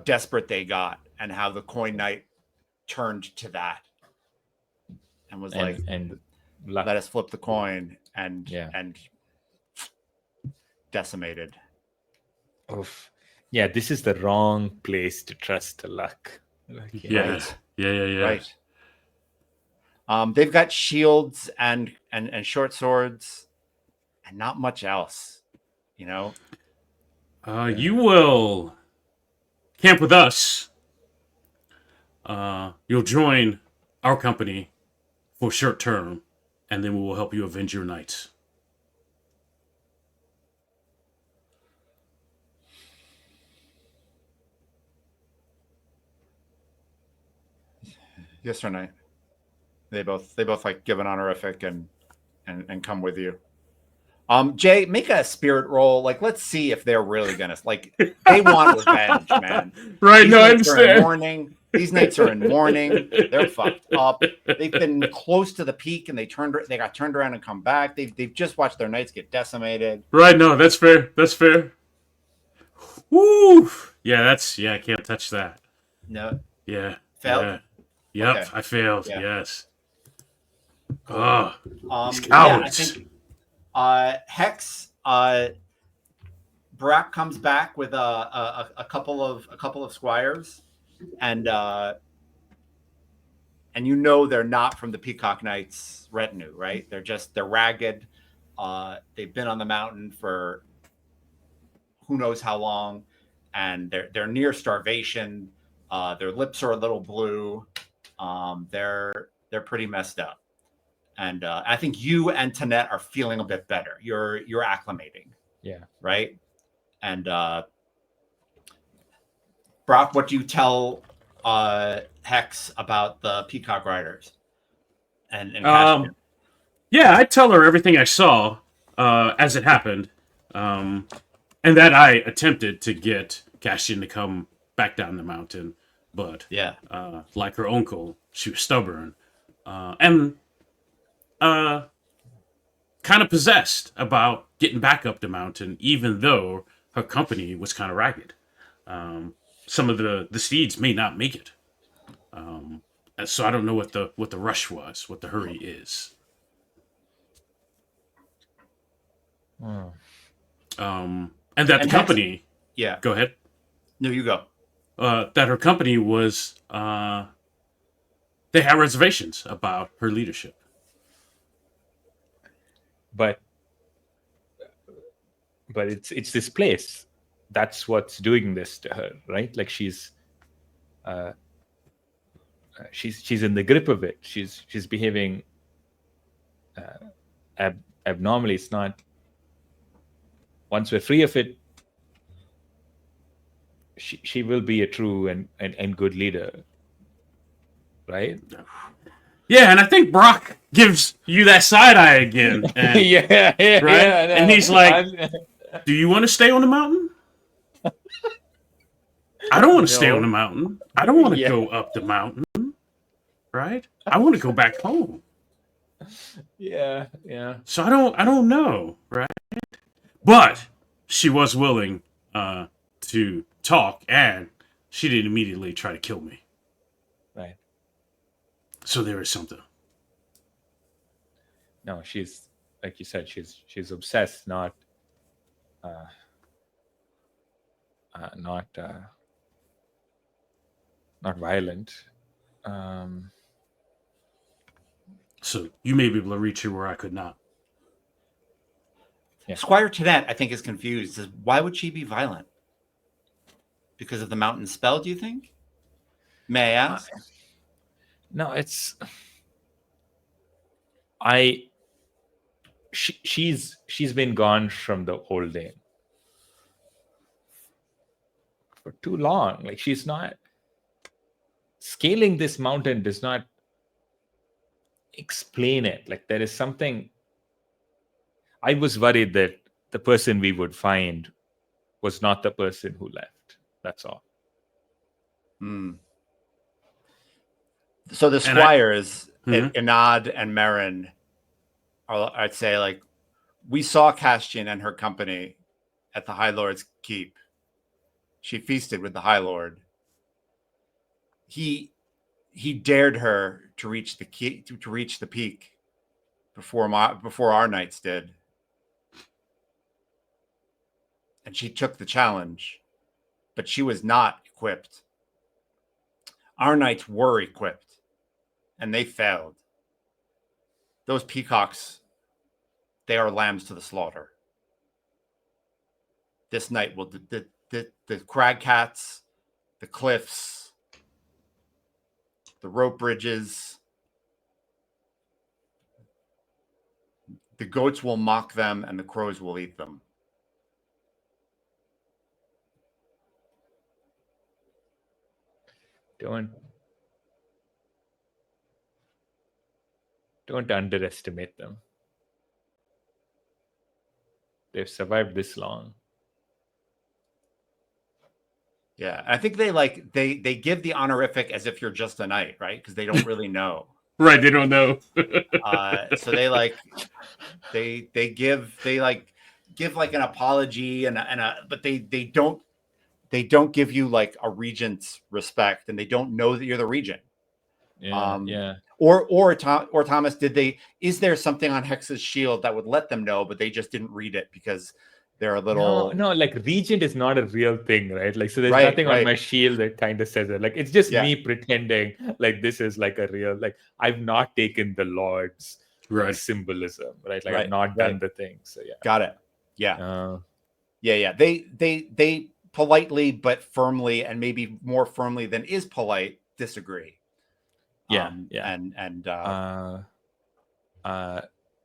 S1: desperate they got and how the coin knight turned to that and was let us flip the coin and decimated.
S2: Oof. Yeah, this is the wrong place to trust the luck.
S3: Yeah.
S1: Right. They've got shields and short swords and not much else,
S3: You will camp with us. You'll join our company for short term, and then we will help you avenge your knights.
S1: Yes or no? They both like give an honorific and come with you. Jay, make a spirit roll. Like, let's see if they're really gonna they want revenge, man.
S3: Right? No, I understand.
S1: Mourning. These knights are in mourning. They're fucked up. They've been close to the peak, and they got turned around and come back. They've just watched their knights get decimated.
S3: Right? No, that's fair. That's fair. Woo! Yeah, I can't touch that.
S1: No,
S3: Yeah.
S1: failed.
S3: Yeah. Yep,
S1: Okay.
S3: I failed.
S1: Yeah.
S3: Yes.
S1: Cool.
S3: Oh, these
S1: Yeah, I
S3: cowards.
S1: think Hex. Brack comes back with a couple of squires, and you know they're not from the Peacock Knights retinue, right? They're ragged. They've been on the mountain for who knows how long, and they're near starvation. Their lips are a little blue. They're pretty messed up, and I think you and Tanette are feeling a bit better. You're acclimating.
S2: Yeah.
S1: Right. And Brock, what do you tell Hex about the Peacock Riders and Caspian?
S3: Yeah, I tell her everything I saw as it happened, and that I attempted to get Castian to come back down the mountain, but
S1: Yeah.
S3: like her uncle, she was stubborn and kind of possessed about getting back up the mountain, even though her company was kind of ragged. Some of the steeds may not make it, so I don't know what the rush was, what the hurry is. And that the company.
S1: Yeah.
S3: Go ahead.
S1: No, you go.
S3: That her company was. They had reservations about her leadership.
S2: But it's this place that's what's doing this to her, right? Like she's in the grip of it. She's behaving abnormally. It's not. Once we're free of it, she will be a true and good leader, right?
S3: Yeah, and I think Brock gives you that side eye again. And,
S2: yeah,
S3: right?
S2: Yeah, no,
S3: and he's like, "Do you want to stay on the mountain? I don't want to stay on the mountain. I don't want to go up the mountain. Right? I want to go back home."
S2: Yeah.
S3: So I don't know, right? But she was willing to talk, and she didn't immediately try to kill me.
S2: Right.
S3: So there is something.
S2: No, she's like you said. She's obsessed, not violent.
S3: So you may be able to reach her where I could not.
S1: Yeah. Squire Tanette, I think, is confused. Says, why would she be violent? Because of the mountain spell, do you think? May I ask?
S2: No, it's she's been gone from the old Dane for too long. Like she's not scaling this mountain does not explain it. Like there is something. I was worried that the person we would find was not the person who left. That's all.
S1: So the Squires, Inad and Marin, are, I'd say, like, we saw Castian and her company at the High Lord's keep. She feasted with the High Lord. He dared her to reach the peak before our knights did. And she took the challenge, but she was not equipped. Our knights were equipped, and they failed. Those peacocks, they are lambs to the slaughter. This night will the crag cats, the cliffs, the rope bridges, the goats will mock them, and the crows will eat them.
S2: Don't underestimate them. They've survived this long.
S1: Yeah, I think they give the honorific as if you're just a knight, right? Because they don't really know.
S3: Right, they don't know.
S1: So they give like an apology and but they don't give you like a regent's respect, and they don't know that you're the regent.
S2: Yeah.
S1: Or Thomas, is there something on Hex's shield that would let them know, but they just didn't read it because they're a little
S2: No, like regent is not a real thing, right? Like, so there's
S1: Right,
S2: nothing
S1: right.
S2: on my shield that kind of says it. Like, it's just
S1: Yeah.
S2: me pretending like this is like a real, like I've not taken the Lord's
S3: Right.
S2: symbolism, right? Like
S1: Right,
S2: I've not done the thing. So yeah.
S1: Got it. Yeah.
S2: Uh,
S1: Yeah. They politely but firmly, and maybe more firmly than is polite, disagree.
S2: yeah.
S1: And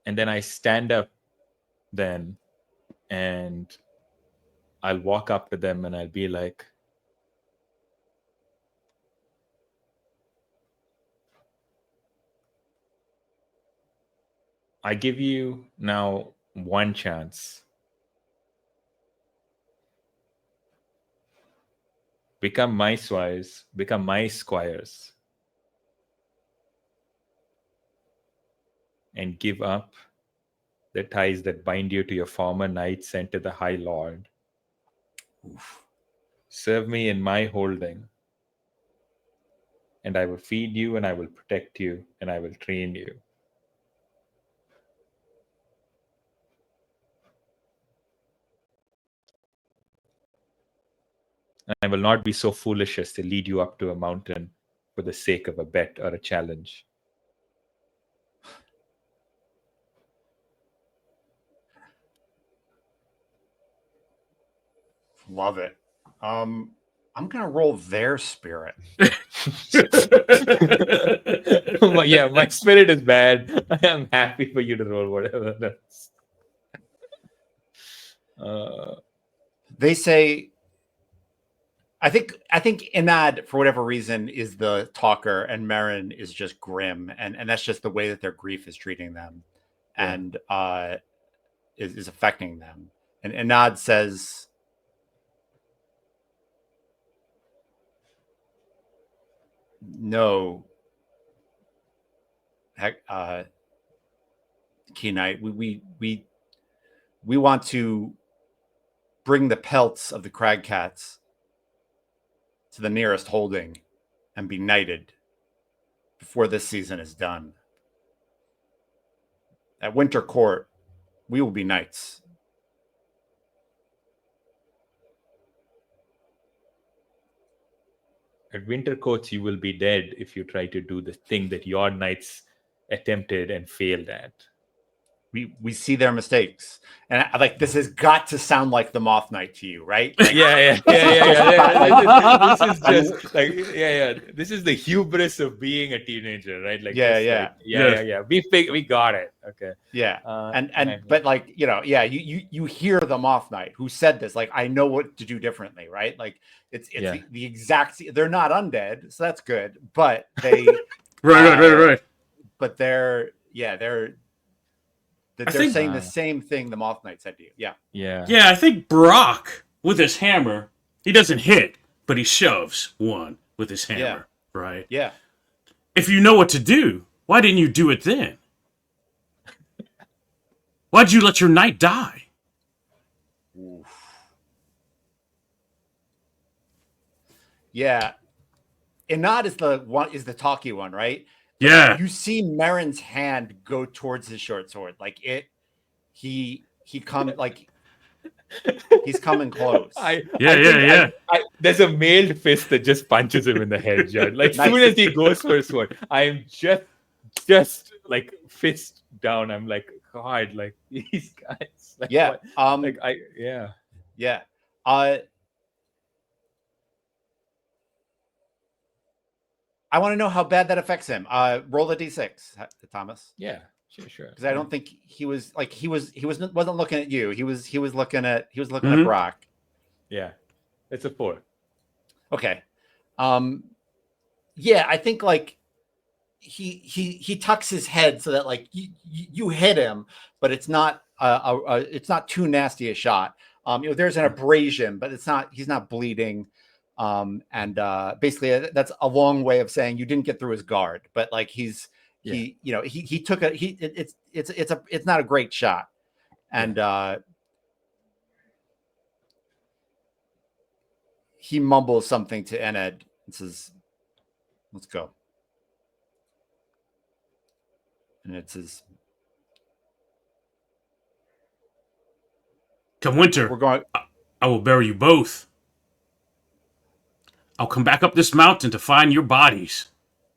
S2: And then I stand up then, and I'll walk up to them and I'll be like, I give you now one chance. Become my squires, become my squires, and give up the ties that bind you to your former knights and to the High Lord.
S1: oof.
S2: Serve me in my holding, and I will feed you, and I will protect you, and I will train you. And I will not be so foolish as to lead you up to a mountain for the sake of a bet or a challenge.
S1: Love it. I'm gonna roll their spirit.
S2: Yeah, my spirit is bad. I am happy for you to roll whatever that's.
S1: They say, I think Inad, for whatever reason, is the talker, and Marin is just grim, and that's just the way that their grief is treating them,
S2: Yeah.
S1: and is affecting them. And Inad says, "No, heck, Key Knight, we want to bring the pelts of the Cragcats to the nearest holding and be knighted before this season is done. At Winter Court, we will be knights."
S2: At Winter Courts, you will be dead if you try to do the thing that your knights attempted and failed at.
S1: We see their mistakes, and like this has got to sound like the Moth Knight to you, right? Like,
S2: Yeah. This is just like, this is the hubris of being a teenager, right? Like,
S1: Yeah.
S2: We got it. Okay.
S1: Yeah. But like, you hear the Moth Knight who said this, like, I know what to do differently, right? Like it's the exact, they're not undead, so that's good, but they
S3: right.
S1: But they're saying the same thing the Moth Knight said to you.
S2: Yeah.
S3: I think Brock, with his hammer, he doesn't hit, but he shoves one with his hammer, right?
S1: Yeah.
S3: If you know what to do, why didn't you do it then? Why'd you let your knight die?
S1: Oof. Yeah. Inad is the talky one, right?
S3: Yeah.
S1: You see Marin's hand go towards his short sword. Like he come like he's coming close.
S2: There's a mailed fist that just punches him in the head, Judd. Like
S1: Nice.
S2: soon as he goes for a sword, I'm just like fist down. I'm like, God, like these guys. Like,
S1: Yeah.
S2: what?
S1: Yeah. I want to know how bad that affects him. Roll a d6, Thomas.
S2: Yeah, sure.
S1: Because I don't think he wasn't looking at you. He was looking at Brock.
S2: Yeah, it's a 4.
S1: Okay. Yeah, I think like he tucks his head so that like you hit him, but it's not it's not too nasty a shot. There's an abrasion, but he's not bleeding. And basically that's a long way of saying you didn't get through his guard, but like he took it's not a great shot. And he mumbles something to Ened and says, "Let's go." And it says,
S3: "Come winter,
S1: we're going.
S3: I will bury you both. I'll come back up this mountain to find your bodies,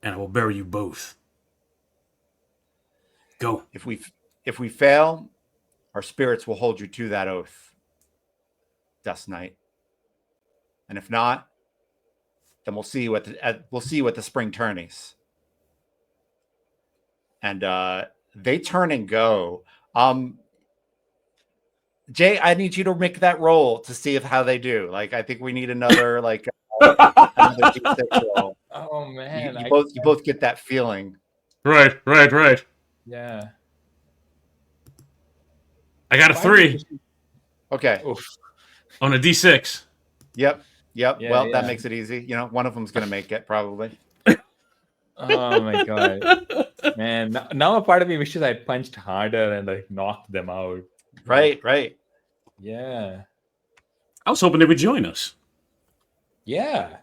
S3: and I will bury you both. Go."
S1: If we fail, our spirits will hold you to that oath, Dust Knight. And if not, then we'll see you at the spring tourneys. And they turn and go. Jay, I need you to make that roll to see how they do. Like, I think we need another another D6 roll.
S2: Oh man,
S1: you both get that feeling.
S3: Right.
S2: Yeah.
S3: I got a 3
S1: Okay.
S2: Oof.
S3: on a D6.
S1: Yep.
S2: Yeah,
S1: Well, that makes it easy. One of them's gonna make it probably.
S2: Oh my god, man! Now a part of me wishes I punched harder and like knocked them out.
S1: Right.
S2: Yeah.
S3: I was hoping they would join us.
S2: Yeah.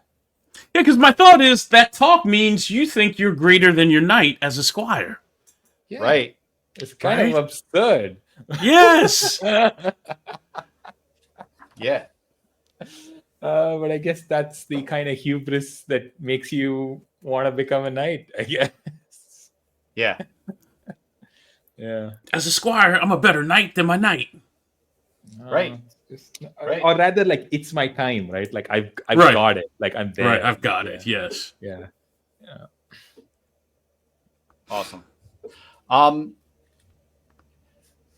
S3: Yeah, because my thought is that talk means you think you're greater than your knight as a squire.
S2: Yeah.
S1: Right.
S2: It's kind of absurd.
S3: Yes.
S1: Yeah.
S2: But I guess that's the kind of hubris that makes you want to become a knight, I guess.
S1: Yeah.
S2: Yeah.
S3: As a squire, I'm a better knight than my knight.
S1: Right. Right.
S2: Or rather, like, it's my time, right? Like, I've
S3: Right.
S2: got it. Like, I'm there.
S3: Right, I've got it. Yes.
S2: Yeah.
S1: Awesome.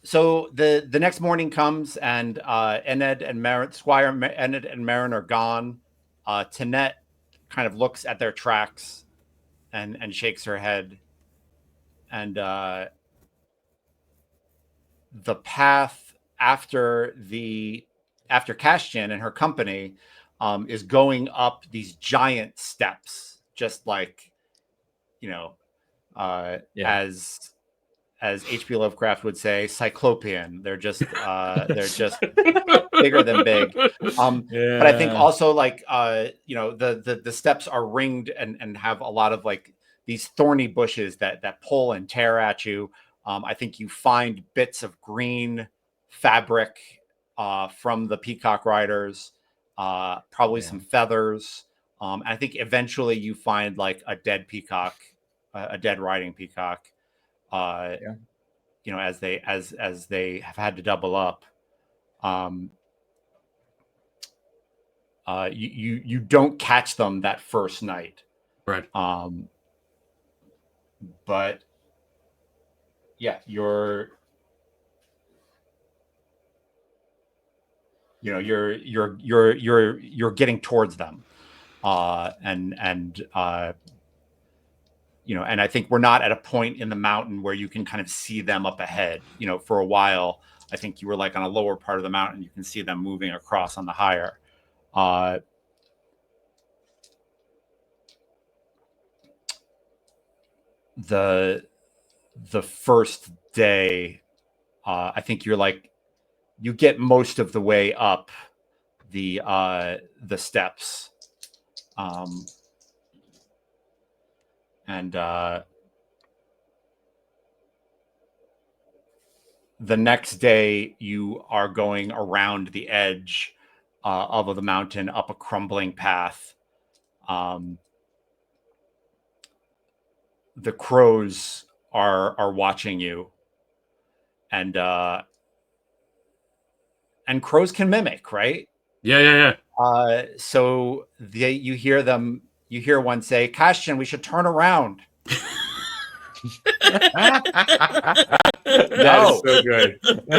S1: So the next morning comes and Ened and Marin, Squire Ened and Marin are gone. Tanette kind of looks at their tracks and shakes her head. And the path after Kashjan and her company is going up these giant steps, just like, as H.P. Lovecraft would say, cyclopean. They're just bigger than big. But I think also the steps are ringed and have a lot of like these thorny bushes that pull and tear at you. I think you find bits of green fabric from the peacock riders, probably some feathers. I think eventually you find like a dead peacock, a dead riding peacock. As they have had to double up. You don't catch them that first night.
S3: Right.
S1: But yeah, you're getting towards them. And I think we're not at a point in the mountain where you can kind of see them up ahead. For a while, I think you were like on a lower part of the mountain. You can see them moving across on the higher. The first day, I think you get most of the way up the steps. And the next day, you are going around the edge of the mountain up a crumbling path. The crows are watching you, and crows can mimic, right?
S3: Yeah.
S1: So you hear them. You hear one say, "Kashjan, we should turn around."
S2: That's so good.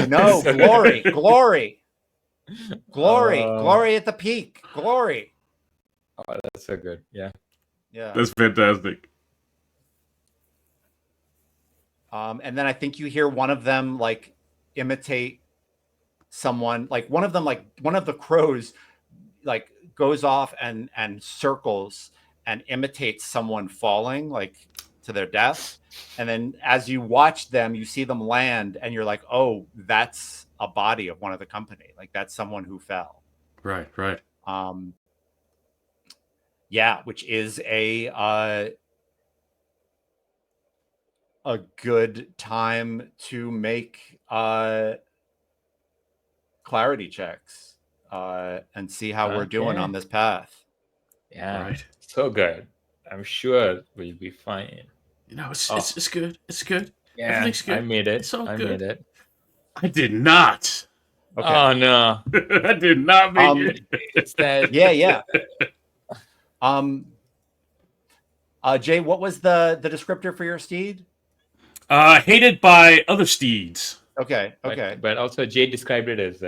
S1: No, glory at the peak, glory.
S2: Oh, that's so good. Yeah.
S3: That's fantastic.
S1: And then I think you hear one of them like imitate someone, like one of the crows like goes off and circles and imitates someone falling like to their death. And then as you watch them, you see them land, and you're like, oh, that's a body of one of the company. Like that's someone who fell.
S3: Right. Right.
S1: Yeah, which is a good time to make clarity checks and see how we're doing on this path.
S2: Yeah,
S3: Right.
S2: so good. I'm sure we'll be fine.
S3: You know, it's good. It's good.
S2: Yeah,
S3: Everything's good.
S2: I made it.
S3: It's all
S2: I
S3: good.
S2: made it.
S3: I did not.
S1: Okay.
S2: Oh no,
S3: I did not make it.
S2: it's that.
S1: Yeah. Jay, what was the descriptor for your steed?
S3: Hated by other steeds.
S1: Okay.
S2: But also Jay described it as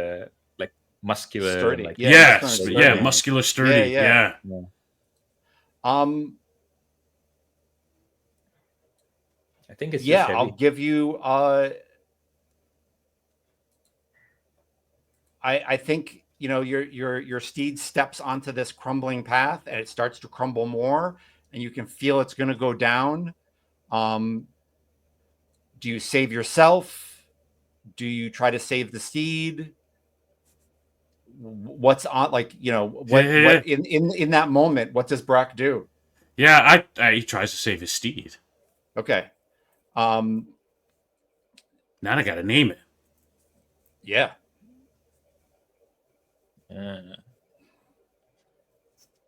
S2: like muscular,
S1: Sturdy.
S2: like
S1: Yeah,
S3: Yes.
S1: sturdy.
S3: Yeah. Muscular, sturdy.
S1: Yeah.
S3: Yeah.
S2: I think it's
S1: yeah.
S2: just heavy.
S1: I'll give you. I think your steed steps onto this crumbling path, and it starts to crumble more, and you can feel it's going to go down. Do you save yourself? Do you try to save the steed? What's on, like, what in that moment, what does Brock do?
S3: Yeah. He tries to save his steed.
S1: Okay.
S3: Now I got to name it.
S1: Yeah.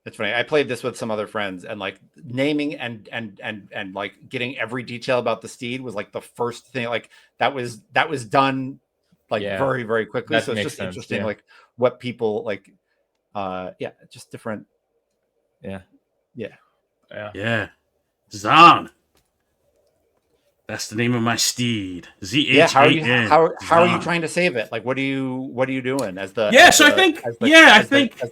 S1: It's funny. I played this with some other friends, and like naming and like getting every detail about the steed was like the first thing. Like that was done like very, very quickly.
S2: That
S1: So it's
S2: makes
S1: just
S2: sense,
S1: interesting,
S2: yeah.
S1: like what people like. Just different.
S2: Yeah.
S3: Zahn. That's the name of my steed. ZHAN.
S1: Yeah. How are you
S3: Zahn.
S1: trying to save it? Like, what are you doing as the?
S3: Yeah,
S1: as
S3: so I
S1: the-
S3: think-
S1: as the-
S3: yeah, I
S1: as the-
S3: think-
S1: as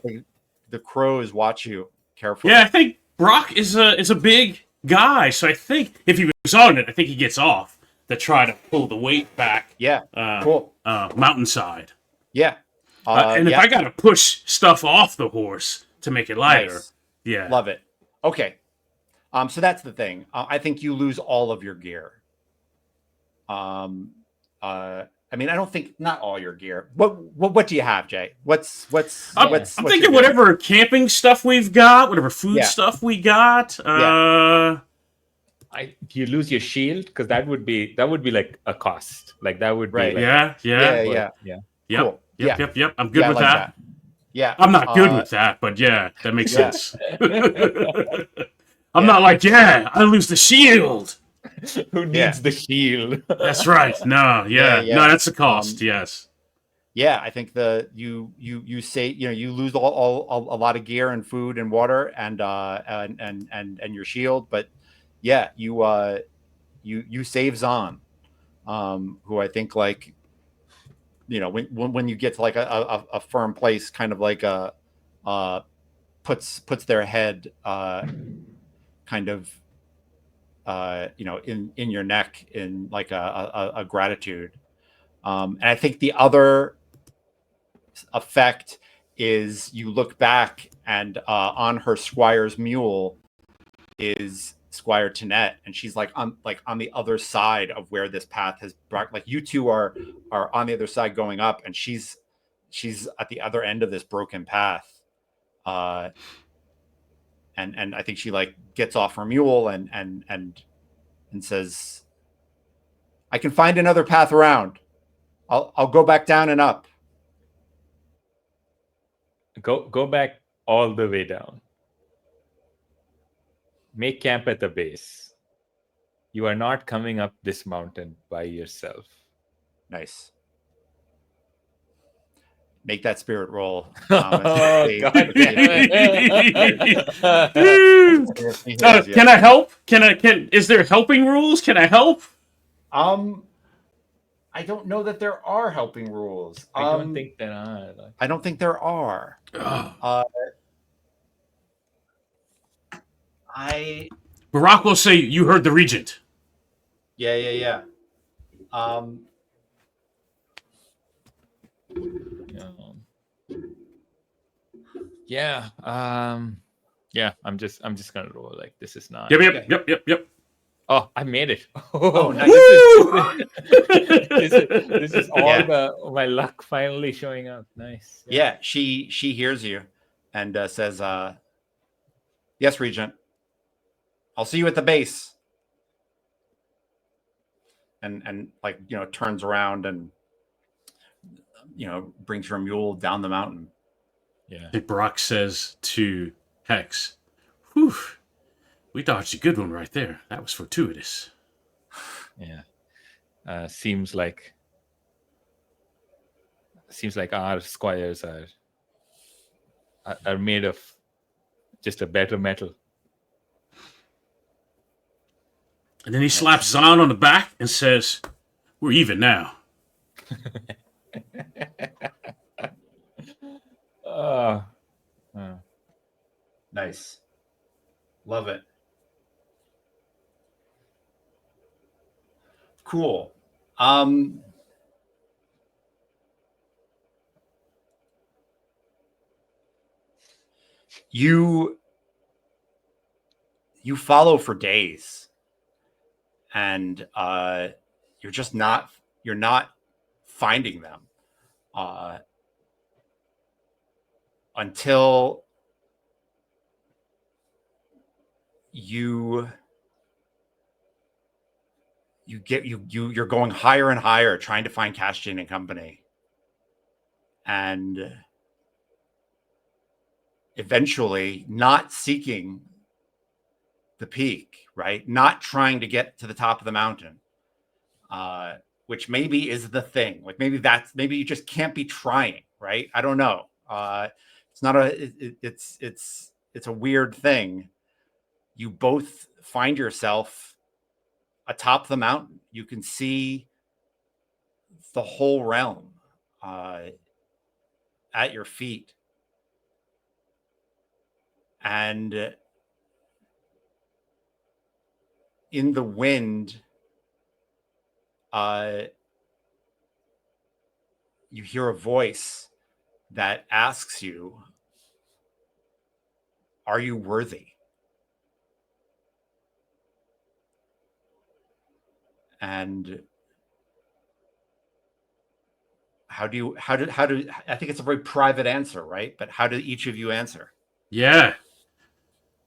S1: the crows watch you carefully.
S3: Yeah, I think Brock is a big guy, so I think if he was on it, I think he gets off to try to pull the weight back.
S1: Yeah. Cool.
S3: Mountainside.
S1: Yeah.
S3: And if I gotta push stuff off the horse to make it lighter,
S1: Nice.
S3: yeah,
S1: Love it. Okay. So that's the thing. I think you lose all of your gear. I mean, I don't think not all your gear. What do you have, Jay? What's
S3: I'm
S1: your
S3: thinking
S1: gear?
S3: whatever camping stuff we've got, whatever food
S1: Yeah.
S3: stuff we got.
S2: You lose your shield because that would be like a cost. Like that would
S1: Right.
S2: be like,
S3: Yeah.
S1: Yeah.
S3: Yep.
S1: Cool.
S3: Yep. I'm good
S1: Yeah, I
S3: with
S1: like
S3: that.
S1: Yeah.
S3: I'm not good with that, but yeah, that makes
S1: Yeah.
S3: sense. I'm not like, I lose the shield.
S2: who needs the shield?
S3: That's right. No,
S1: Yeah.
S3: no, that's a cost. Yes.
S1: Yeah, I think you say you lose all a lot of gear and food and water and your shield, but yeah, you save Zahn, who I think like when you get to like a firm place, kind of like puts their head kind of in your neck in like a gratitude. And I think the other effect is you look back and on her Squire's mule is Squire Tinette, and she's like on the other side of where this path has brought. Like you two are on the other side going up, and she's at the other end of this broken path. And I think she like gets off her mule and says, "I can find another path around. I'll go back down and up."
S2: Go back all the way down. Make camp at the base. You are not coming up this mountain by yourself.
S1: Nice. Make that spirit roll.
S2: Oh, God damn it.
S3: Can I help? Is there helping rules? Can I help?
S1: I don't know that there are helping rules.
S2: I don't think there are.
S1: I don't think there are.
S3: Barack will say you heard the regent.
S1: Yeah.
S2: Yeah. Yeah. I'm just gonna roll. Like, this is not.
S3: Yep.
S2: Oh, I made it.
S1: Oh, nice.
S2: This is all
S1: Yeah.
S2: my luck finally showing up. Nice.
S1: Yeah, she hears you and says, "Yes, Regent. I'll see you at the base." And like, turns around and brings her mule down the mountain.
S2: Yeah.
S3: Brock says to Hex, "Whew, we dodged a good one right there. That was fortuitous."
S2: Yeah. Seems like our squires are made of just a better metal.
S3: And then he slaps Zahn on the back and says, "We're even now."
S1: Nice. Love it. Cool. You follow for days, and you're not finding them until you're going higher and higher trying to find Castian and company, and eventually not seeking the peak, right? Not trying to get to the top of the mountain, which maybe is the thing. Like maybe you just can't be trying, right? I don't know. It's not it's a weird thing. You both find yourself atop the mountain. You can see the whole realm at your feet. And in the wind, you hear a voice that asks you, "Are you worthy?" And how do I think it's a very private answer, right? But how do each of you answer?
S3: Yeah.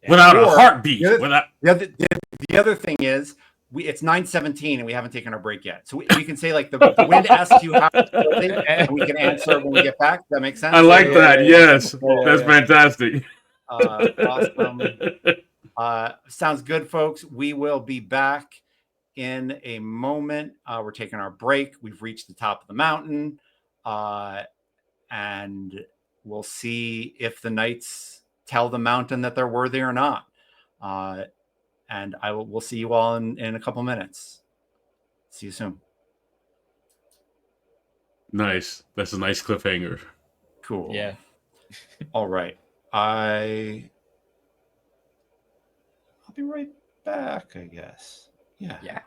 S3: Without a heartbeat.
S1: The other thing is, it's 9:17 and we haven't taken our break yet. So we can say, like, the wind asks you how, and we can answer when we get back. Does that make sense?
S3: I like that. Yes.
S1: Cool.
S3: That's fantastic.
S1: Awesome. Sounds good, folks. We will be back in a moment. We're taking our break. We've reached the top of the mountain. And we'll see if the knights tell the mountain that they're worthy or not. And we'll see you all in a couple minutes. See you soon.
S3: Nice. That's a nice cliffhanger.
S1: Cool.
S2: Yeah.
S1: All right. I'll be right back, I guess. Yeah.